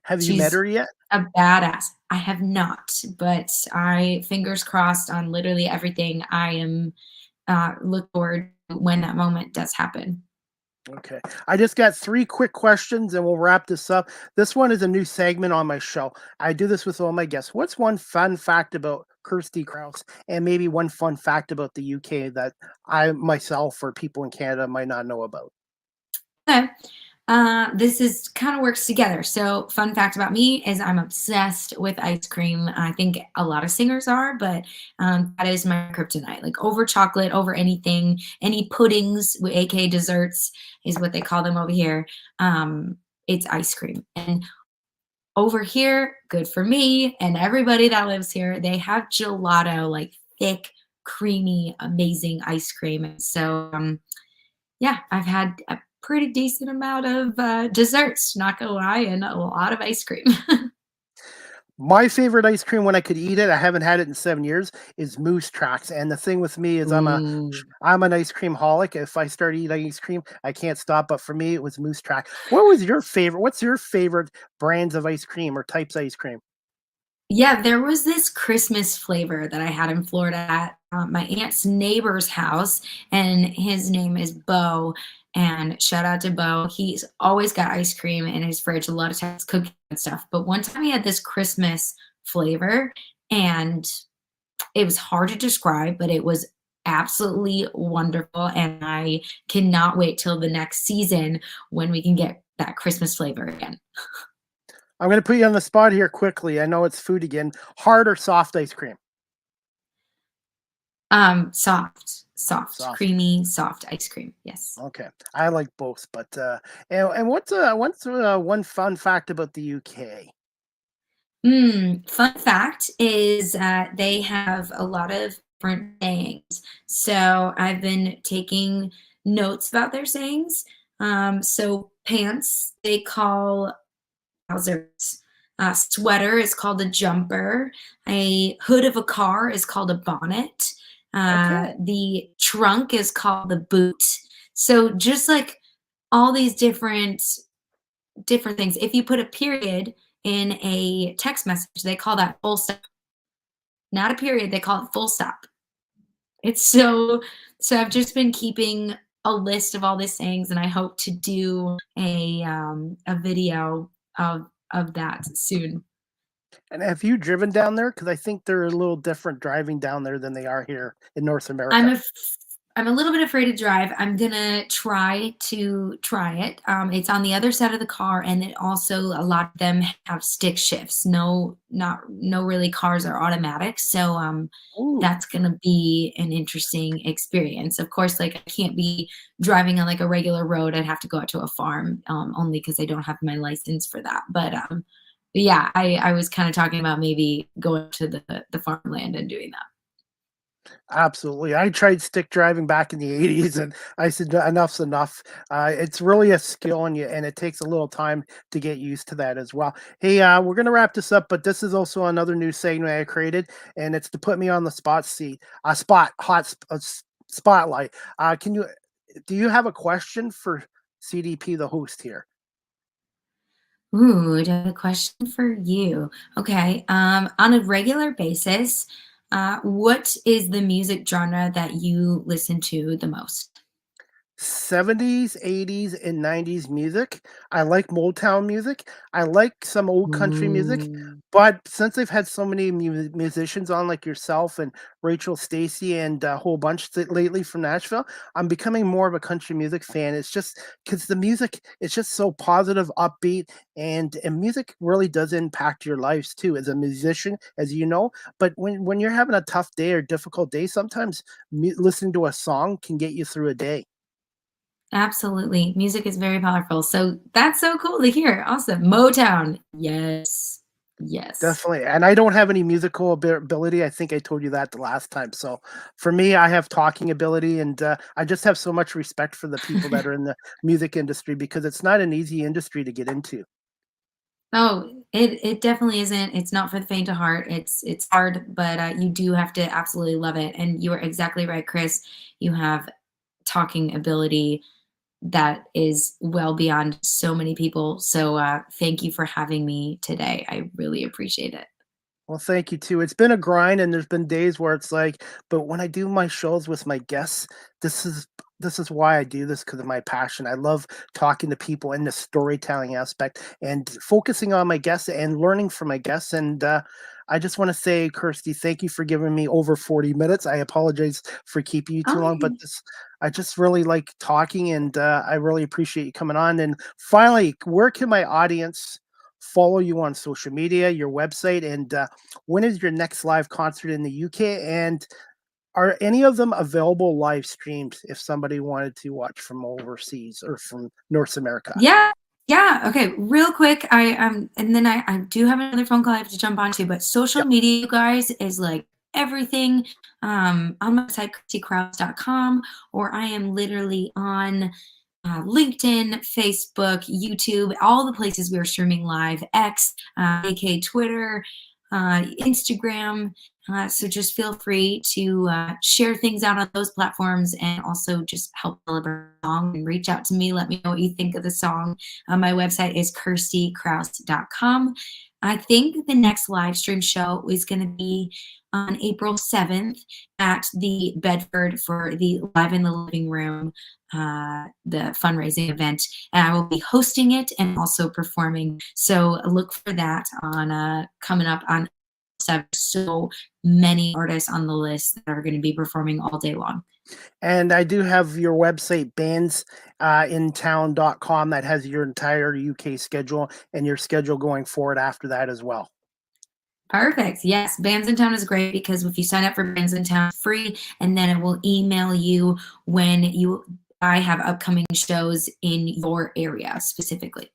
Have you met She's her yet? a badass. I have not, but I fingers crossed on literally everything. I am look forward to when that moment does happen. Okay. I just got 3 quick questions and we'll wrap this up. This one is a new segment on my show. I do this with all my guests. What's one fun fact about Kirstie Kraus, and maybe one fun fact about the UK that I myself or people in Canada might not know about? Okay. This is kind of works together. So, fun fact about me is I'm obsessed with ice cream. I think a lot of singers are, but that is my kryptonite. Like over chocolate, over anything, any puddings, aka desserts, is what they call them over here. It's ice cream. And over here, good for me and everybody that lives here, they have gelato, like thick, creamy, amazing ice cream. And so, yeah, I've had a pretty decent amount of desserts, not gonna lie, and a lot of ice cream. My favorite ice cream when I could eat it, I haven't had it in 7 years, is Moose Tracks. And the thing with me is Ooh. I'm an ice cream holic. If I start eating ice cream, I can't stop. But for me, it was Moose Track. What was your favorite? What's your favorite brands of ice cream or types of ice cream? Yeah, there was this Christmas flavor that I had in Florida at my aunt's neighbor's house, and his name is Bo. And shout out to Bo. He's always got ice cream in his fridge, a lot of times cookies and stuff. But one time he had this Christmas flavor, and it was hard to describe, but it was absolutely wonderful. And I cannot wait till the next season when we can get that Christmas flavor again. I'm going to put you on the spot here quickly. I know it's food again. Hard or soft ice cream? Soft, Soft. creamy, soft ice cream. Yes. Okay. I like both, but and what's one fun fact about the UK? Fun fact is they have a lot of different sayings. So I've been taking notes about their sayings. So pants they call trousers. Sweater is called a jumper. A hood of a car is called a bonnet. Okay. The trunk is called the boot. So just like all these different things. If you put a period in a text message, they call that full stop. Not a period, they call it full stop. It's so I've just been keeping a list of all these things, and I hope to do a video of that soon. And have you driven down there? Because I think they're a little different driving down there than they are here in North I'm America. a I'm a little bit afraid to drive. I'm gonna try it. It's on the other side of the car, and it also a lot of them have stick shifts. No really cars are automatic, so Ooh. that's gonna be an interesting experience. Of course, like I can't be driving on like a regular road. I'd have to go out to a farm, only because I don't have my license for that. But yeah, I was kind of talking about maybe going to the farmland and doing that. Absolutely. I tried stick driving back in the 80s and I said, Enough's enough." It's really a skill and it takes a little time to get used to that as well. Hey, we're going to wrap this up, but this is also another new segment I created, and it's to put me on the spotlight. Do you have a question for CDP, the host here? Ooh, I have a question for you. Okay. On a regular basis, what is the music genre that you listen to the most? 70s, 80s, and 90s music. I like Motown music. I like some old country music. Mm. But since I've had so many musicians on, like yourself and Rachel Stacey and a whole bunch lately from Nashville, I'm becoming more of a country music fan. It's just because the music is just so positive, upbeat, and music really does impact your lives too as a musician, as you know. But when you're having a tough day or difficult day, sometimes listening to a song can get you through a day. Absolutely. Music is very powerful. So that's so cool to hear. Awesome. Motown. Yes. Yes. Definitely, and I don't have any musical ability. I think I told you that the last time. So for me, I have talking ability, and I just have so much respect for the people that are in the music industry because it's not an easy industry to get into. Oh, it definitely isn't. It's not for the faint of heart. It's hard, but you do have to absolutely love it. And you are exactly right, Chris. You have talking ability that is well beyond so many people. So thank you for having me today. I really appreciate it. Well, thank you too. It's been a grind, and there's been days where it's like, but when I do my shows with my guests, this is this is why I do this because of my passion. I love talking to people in the storytelling aspect and focusing on my guests and learning from my guests. And I just want to say, Kirstie, thank you for giving me over 40 minutes. I apologize for keeping you too long, but Oh, I just really like talking, and I really appreciate you coming on. And finally, where can my audience follow you on social media, your website, and when is your next live concert in the UK? And are any of them available live streams if somebody wanted to watch from overseas or from North America? yeah. Yeah. Okay. Real quick. And then I do have another phone call I have to jump onto, but social Yep. media, you guys, is like everything. On my website, kirstiekraus.com, or I am literally on LinkedIn, Facebook, YouTube, all the places we are streaming live, X, aka Twitter, Instagram. So just feel free to share things out on those platforms and also just help deliver a song and reach out to me. Let me know what you think of the song. My website is kirstiekraus.com. I think the next live stream show is going to be on April 7th at the Bedford for the Live in the Living Room, the fundraising event. And I will be hosting it and also performing. So look for that on coming up on 7. So many artists on the list that are going to be performing all day long. And I do have your website, bandsintown.com, that has your entire UK schedule and your schedule going forward after that as well. Perfect. Yes, Bands in Town is great because if you sign up for Bands in Town, it's free, and then it will email you when I have upcoming shows in your area specifically.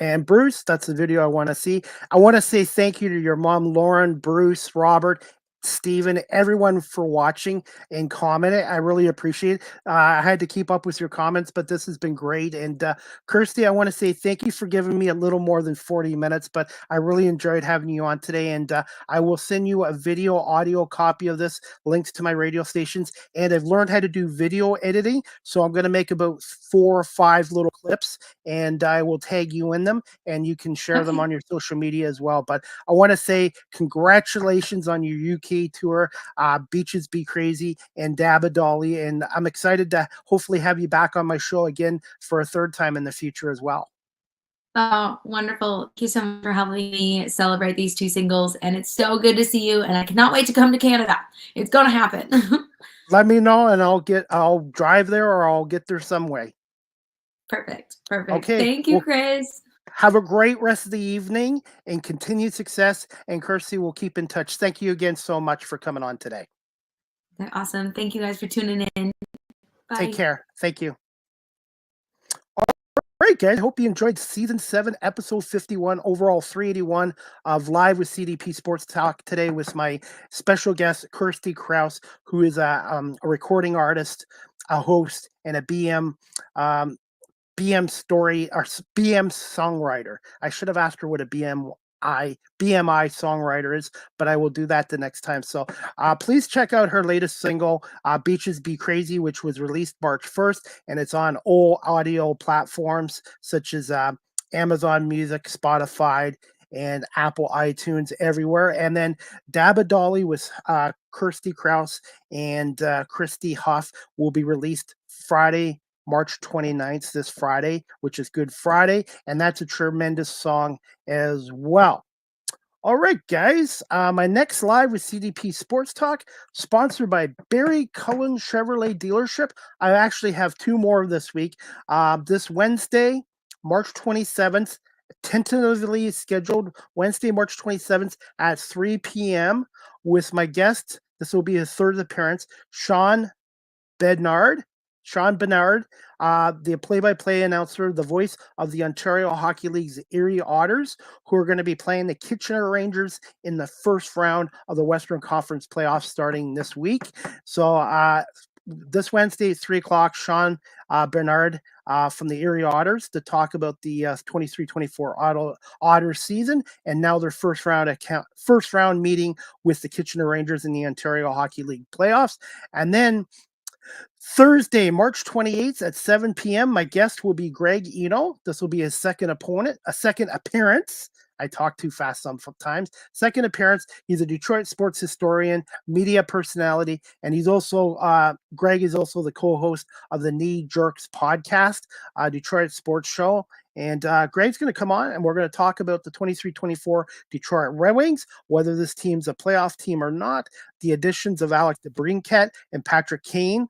And Bruce, that's the video I want to see. I want to say thank you to your mom, Lauren, Bruce, Robert, Stephen, everyone for watching and commenting. I really appreciate it. I had to keep up with your comments, but this has been great. And Kirstie, I want to say thank you for giving me a little more than 40 minutes, but I really enjoyed having you on today. And I will send you a video, audio copy of this, links to my radio stations. And I've learned how to do video editing. So I'm going to make about 4 or 5 little clips, and I will tag you in them, and you can share them Okay. on your social media as well. But I want to say congratulations on your UK tour, Beaches Be Crazy and Dabba Dolly, and I'm excited to hopefully have you back on my show again for a third time in the future as well. Oh, wonderful. Thank you so much for helping me celebrate these 2 singles. And it's so good to see you. And I cannot wait to come to Canada. It's going to happen. Let me know, and I'll drive there, or I'll get there some way. Perfect. Perfect. Okay. Thank you, Well, Chris. have a great rest of the evening and continued success. And Kirstie, will keep in touch. Thank you again so much for coming on today. Awesome. Thank you guys for tuning in. Take Bye. care. Thank you. All right, guys. Hope you enjoyed season 7, episode 51, overall 381 of Live with CDP Sports Talk today with my special guest, Kirstie Kraus, who is a recording artist, a host, and a BM story or BM songwriter. I should have asked her what a BMI songwriter is, but I will do that the next time. So please check out her latest single, Beaches Be Crazy, which was released March 1st, and it's on all audio platforms such as Amazon Music, Spotify, and Apple iTunes, everywhere. And then Dabba Dolly with Kirstie Kraus and Christy Huff will be released Friday, March 29th, this Friday, which is Good Friday. And that's a tremendous song as well. All right, guys. My next live with CDP Sports Talk, sponsored by Barry Cullen Chevrolet Dealership. I actually have two more this week. This Wednesday, March 27th, tentatively scheduled Wednesday, March 27th at 3 p.m. with my guest. This will be his third appearance, Sean Bednard. The play-by-play announcer, the voice of the Ontario Hockey League's Erie Otters, who are going to be playing the Kitchener Rangers in the first round of the Western Conference playoffs starting this week. So this Wednesday at 3 o'clock, Sean Bernard from the Erie Otters to talk about the 23-24 Otters season, and now their first round meeting with the Kitchener Rangers in the Ontario Hockey League playoffs. And then Thursday, March 28th at 7 p.m., my guest will be Greg Eno. This will be his second appearance. I talk too fast sometimes. Second appearance. He's a Detroit sports historian, media personality, and he's also Greg is also the co-host of the Knee Jerks podcast, Detroit sports show. And Greg's going to come on, and we're going to talk about the 23-24 Detroit Red Wings, whether this team's a playoff team or not, the additions of Alec DeBrincat and Patrick Kane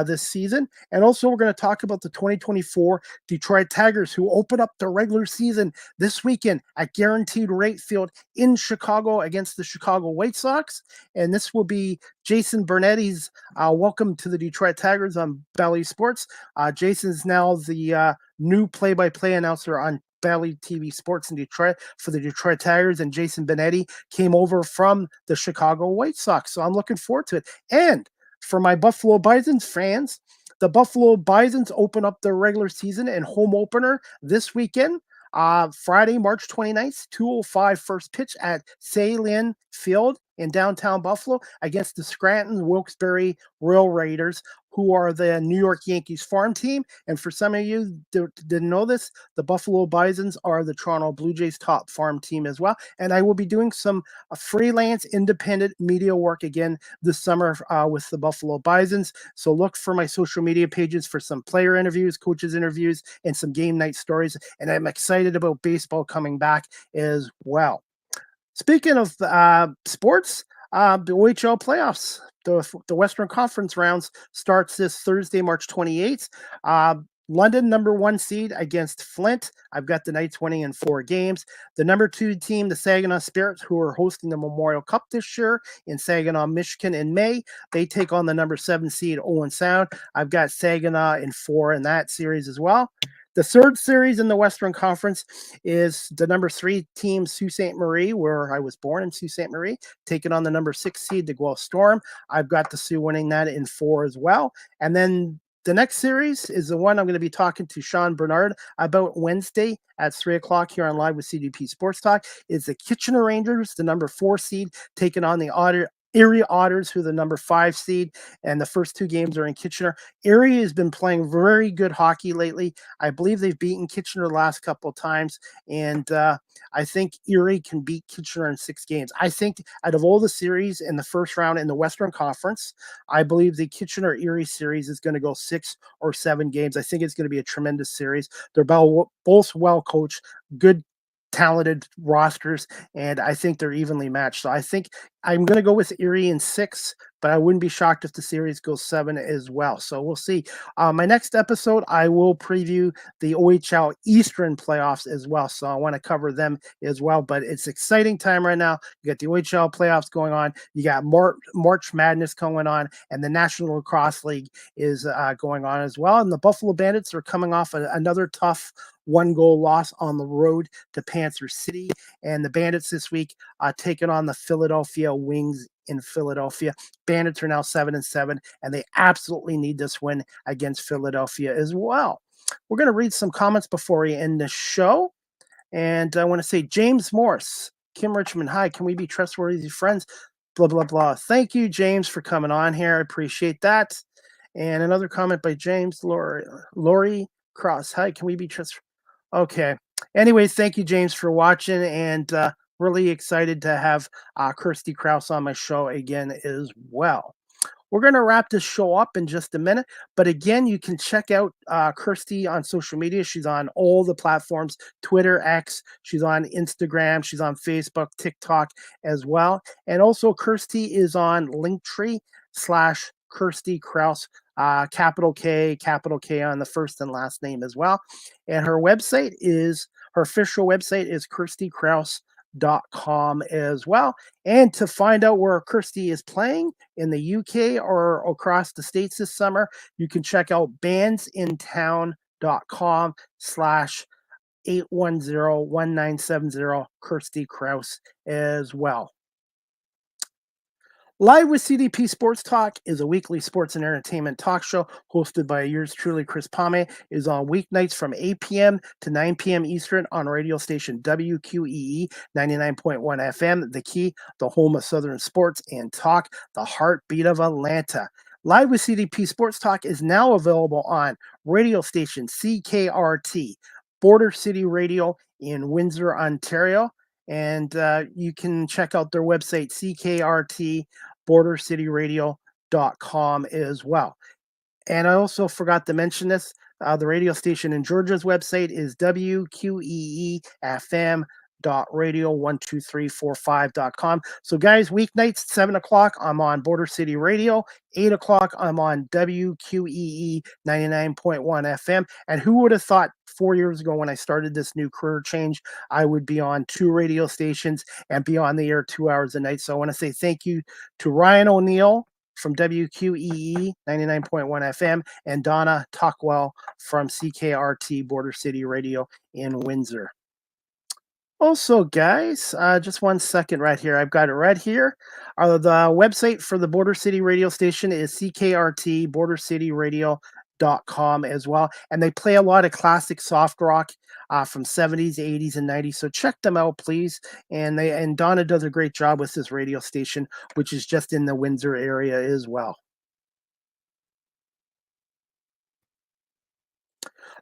this season. And also we're going to talk about the 2024 Detroit Tigers, who open up their regular season this weekend at Guaranteed Rate Field in Chicago against the Chicago White Sox. And this will be Jason Burnetti's welcome to the Detroit Tigers on Bally Sports. Jason's now the new play-by-play announcer on Bally TV Sports in Detroit for the Detroit Tigers, and Jason Benetti came over from the Chicago White Sox. So I'm looking forward to it. And for my Buffalo Bisons fans, the Buffalo Bisons open up their regular season and home opener this weekend. Friday, March 29th, 2:05 first pitch at Saline Field in downtown Buffalo against the Scranton Wilkes-Barre Royal Raiders, who are the New York Yankees farm team. And for some of you that didn't know this, the Buffalo Bisons are the Toronto Blue Jays' top farm team as well. And I will be doing some freelance independent media work again this summer with the Buffalo Bisons. So look for my social media pages for some player interviews, coaches interviews, and some game night stories. And I'm excited about baseball coming back as well. Speaking of sports, the OHL playoffs, the Western Conference rounds starts this Thursday, March 28th. London, number 1 seed against Flint. I've got the Knights winning in 4 games. The number 2 team, the Saginaw Spirits, who are hosting the Memorial Cup this year in Saginaw, Michigan in May. They take on the number 7 seed, Owen Sound. I've got Saginaw in 4 in that series as well. The third series in the Western Conference is the number 3 team, Sault Ste. Marie, where I was born in Sault Ste. Marie, taking on the number 6 seed, the Guelph Storm. I've got the Sioux winning that in 4 as well. And then the next series is the one I'm going to be talking to Sean Bernard about Wednesday at 3 o'clock here on Live with CDP Sports Talk. Is the Kitchener Rangers, the number 4 seed, taking on the Erie Otters, who are the number 5 seed, and the first 2 games are in Kitchener. Erie has been playing very good hockey lately. I believe they've beaten Kitchener the last couple of times, and I think Erie can beat Kitchener in 6 games. I think out of all the series in the first round in the Western Conference, I believe the Kitchener-Erie series is going to go 6 or 7 games. I think it's going to be a tremendous series. They're both well coached, good talented rosters, and I think they're evenly matched. So I think I'm going to go with Erie in 6, but I wouldn't be shocked if the series goes 7 as well. So we'll see. My next episode, I will preview the OHL Eastern playoffs as well. So I want to cover them as well. But it's exciting time right now. You got the OHL playoffs going on. You got March Madness going on, and the National Lacrosse League is going on as well. And the Buffalo Bandits are coming off another tough 1-goal loss on the road to Panther City. And the Bandits this week taking on the Philadelphia Wings in Philadelphia. Bandits are now 7-7, and they absolutely need this win against Philadelphia as well. We're going to read some comments before we end the show. And I want to say, James Morse, Kim Richmond, hi, can we be trustworthy friends? Blah, blah, blah. Thank you, James, for coming on here. I appreciate that. And another comment by James Lori Cross. Hi, can we be trustworthy? Okay. Anyways, thank you, James, for watching, and really excited to have Kirstie Kraus on my show again as well. We're going to wrap this show up in just a minute. But again, you can check out Kirstie on social media. She's on all the platforms, Twitter, X. She's on Instagram. She's on Facebook, TikTok as well. And also Kirstie is on Linktree/Kirstie Kraus, capital K on the first and last name as well. And her official website is KirstieKraus.com as well. And to find out where Kirstie is playing in the UK or across the States this summer, you can check out bandsintown.com/810-1970 Kirstie Kraus as well. Live with CDP Sports Talk is a weekly sports and entertainment talk show hosted by yours truly, Chris Pame. Is on weeknights from 8 p.m. to 9 p.m. Eastern on radio station WQEE 99.1 FM, The Key, the home of Southern sports and talk, the heartbeat of Atlanta. Live with CDP Sports Talk is now available on radio station CKRT, Border City Radio in Windsor, Ontario. And you can check out their website, CKRTBorderCityRadio.com as well. And I also forgot to mention this. The radio station in Georgia's website is WQEE-FM.radio12345.com. So guys, weeknights, 7 o'clock, I'm on Border City Radio. 8 o'clock, I'm on WQEE 99.1 FM. And who would have thought 4 years ago when I started this new career change, I would be on 2 radio stations and be on the air 2 hours a night. So I want to say thank you to Ryan O'Neill from WQEE 99.1 FM and Donna Tuckwell from CKRT Border City Radio in Windsor. Also, guys, just 1 second right here. I've got it right here. The website for the Border City radio station is CKRTBorderCityRadio.com as well. And they play a lot of classic soft rock from 70s, 80s, and 90s. So check them out, please. And Donna does a great job with this radio station, which is just in the Windsor area as well.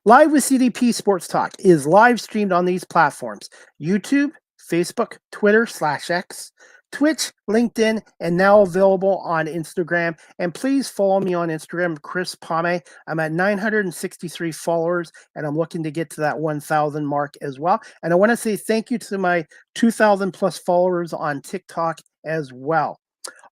Live with CDP Sports Talk is live streamed on these platforms: YouTube, Facebook, Twitter/X, Twitch, LinkedIn, and now available on Instagram. And please follow me on Instagram, Chris Pame. I'm at 963 followers, and I'm looking to get to that 1,000 mark as well. And I want to say thank you to my 2,000 plus followers on TikTok as well.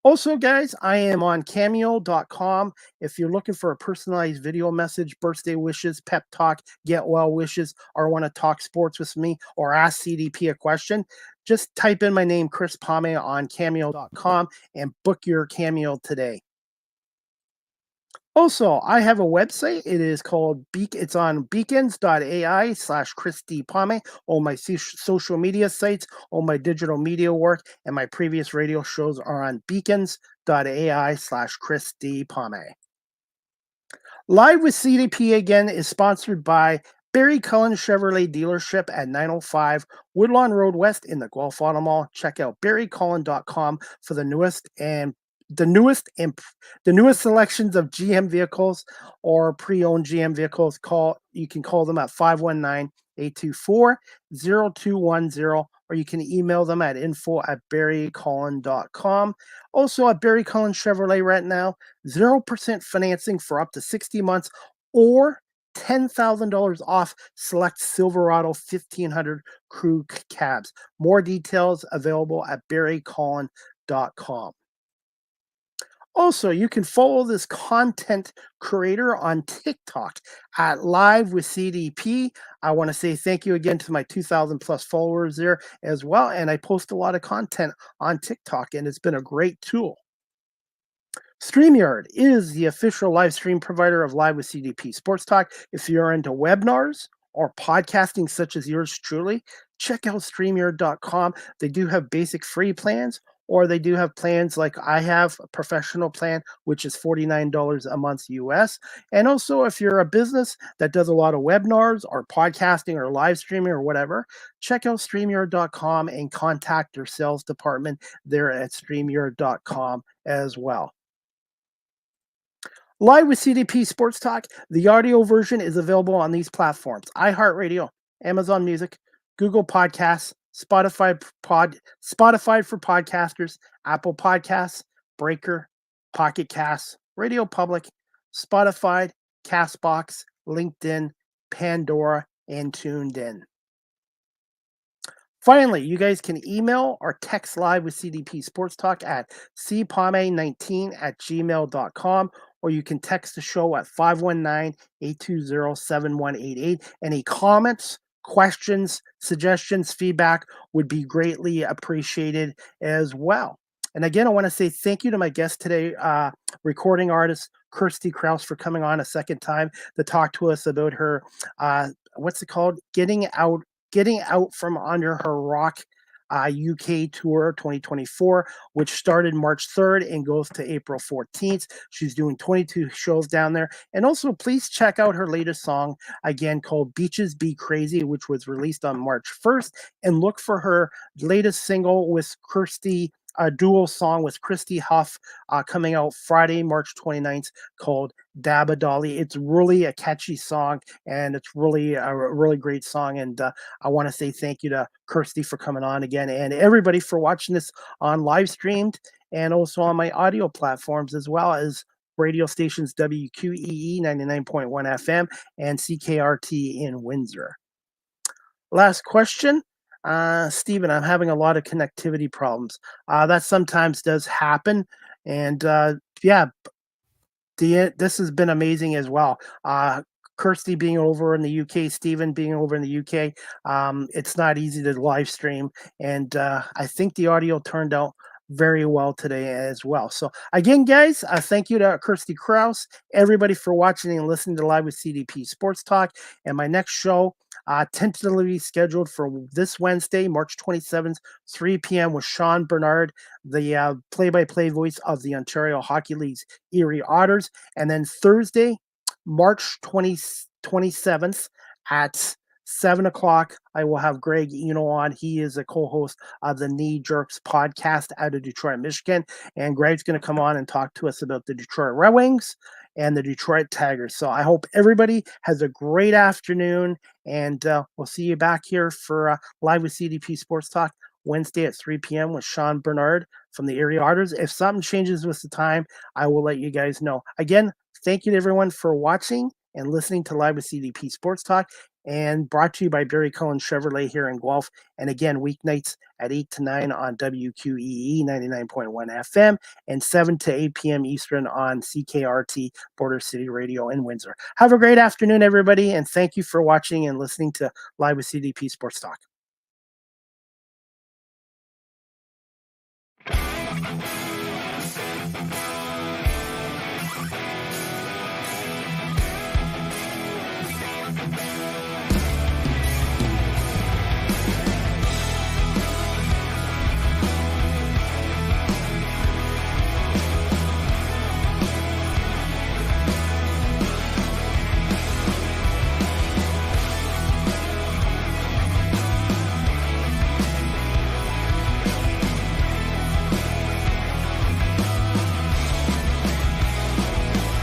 Also, guys, I am on cameo.com. If you're looking for a personalized video message, birthday wishes, pep talk, get well wishes, or want to talk sports with me or ask CDP a question, just type in my name, Chris Pame, on cameo.com and book your Cameo today. Also, I have a website. It is called it's on beacons.ai/Kirstie Pame. All my social media sites, all my digital media work, and my previous radio shows are on beacons.ai/Kirstie Pame. Live with CDP again is sponsored by Barry Cullen Chevrolet Dealership at 905 Woodlawn Road West in the Guelph Auto Mall. Check out barrycullen.com for the newest selections of GM vehicles or pre-owned GM vehicles. You can call them at 519-824-0210, or you can email them at info@barrycullen.com. Also at Barry Cullen Chevrolet right now, 0% financing for up to 60 months or $10,000 off select Silverado 1500 crew cabs. More details available at barrycullen.com. Also, you can follow this content creator on TikTok at Live with CDP. I want to say thank you again to my 2,000 plus followers there as well. And I post a lot of content on TikTok, and it's been a great tool. StreamYard is the official live stream provider of Live with CDP Sports Talk. If you're into webinars or podcasting such as yours truly, check out StreamYard.com. They do have basic free plans, or they do have plans like I have, a professional plan, which is $49 a month US. And also, if you're a business that does a lot of webinars or podcasting or live streaming or whatever, check out StreamYard.com and contact their sales department there at StreamYard.com as well. Live with CDP Sports Talk, the audio version is available on these platforms: iHeartRadio, Amazon Music, Google Podcasts, Spotify for podcasters, Apple Podcasts, Breaker, Pocket Cast, Radio Public, Spotify, Castbox, LinkedIn, Pandora, and Tuned In. Finally, you guys can email or text live with CDP Sports Talk at cpame19@gmail.com, or you can text the show at 519-820-7188. Any comments, questions, suggestions, feedback would be greatly appreciated as well. And again, I want to say thank you to my guest today, recording artist Kirstie Kraus, for coming on a second time to talk to us about her, what's it called? Getting out from under her rock UK tour 2024, which started March 3rd and goes to April 14th. She's doing 22 shows down there. And also, please check out her latest song, again, called Beaches Be Crazy, which was released on March 1st. And look for her latest single with Kirstie, a dual song with Christy Huff, coming out Friday, March 29th, called Dabba Dolly. It's really a catchy song, and it's really a really great song. And I want to say thank you to Kirstie for coming on again, and everybody for watching this on live streamed and also on my audio platforms, as well as radio stations WQEE 99.1 FM and CKRT in Windsor. Last question. Stephen, I'm having a lot of connectivity problems. That sometimes does happen. And this has been amazing as well. Kirstie being over in the UK, Stephen being over in the UK, it's not easy to live stream. And I think the audio turned out very well today as well. So again, guys, thank you to Kirstie Kraus, everybody for watching and listening to Live with CDP Sports Talk. And my next show, tentatively scheduled for this Wednesday, March 27th, 3 p.m. with Sean Bernard, the play-by-play voice of the Ontario Hockey League's Erie Otters. And then Thursday, March 27th at 7 o'clock, I will have Greg Eno on. He is a co-host of the Knee Jerks podcast out of Detroit, Michigan. And Greg's going to come on and talk to us about the Detroit Red Wings and the Detroit Tigers. So I hope everybody has a great afternoon, and we'll see you back here for Live with CDP Sports Talk Wednesday at 3 p.m. with Sean Bernard from the Erie Otters. If something changes with the time, I will let you guys know. Again, thank you to everyone for watching and listening to Live with CDP Sports Talk, and brought to you by Barry Cullen Chevrolet here in Guelph. And again, weeknights at 8 to 9 on WQEE 99.1 FM and 7 to 8 p.m. Eastern on CKRT Border City Radio in Windsor. Have a great afternoon, everybody, and thank you for watching and listening to Live with CDP Sports Talk.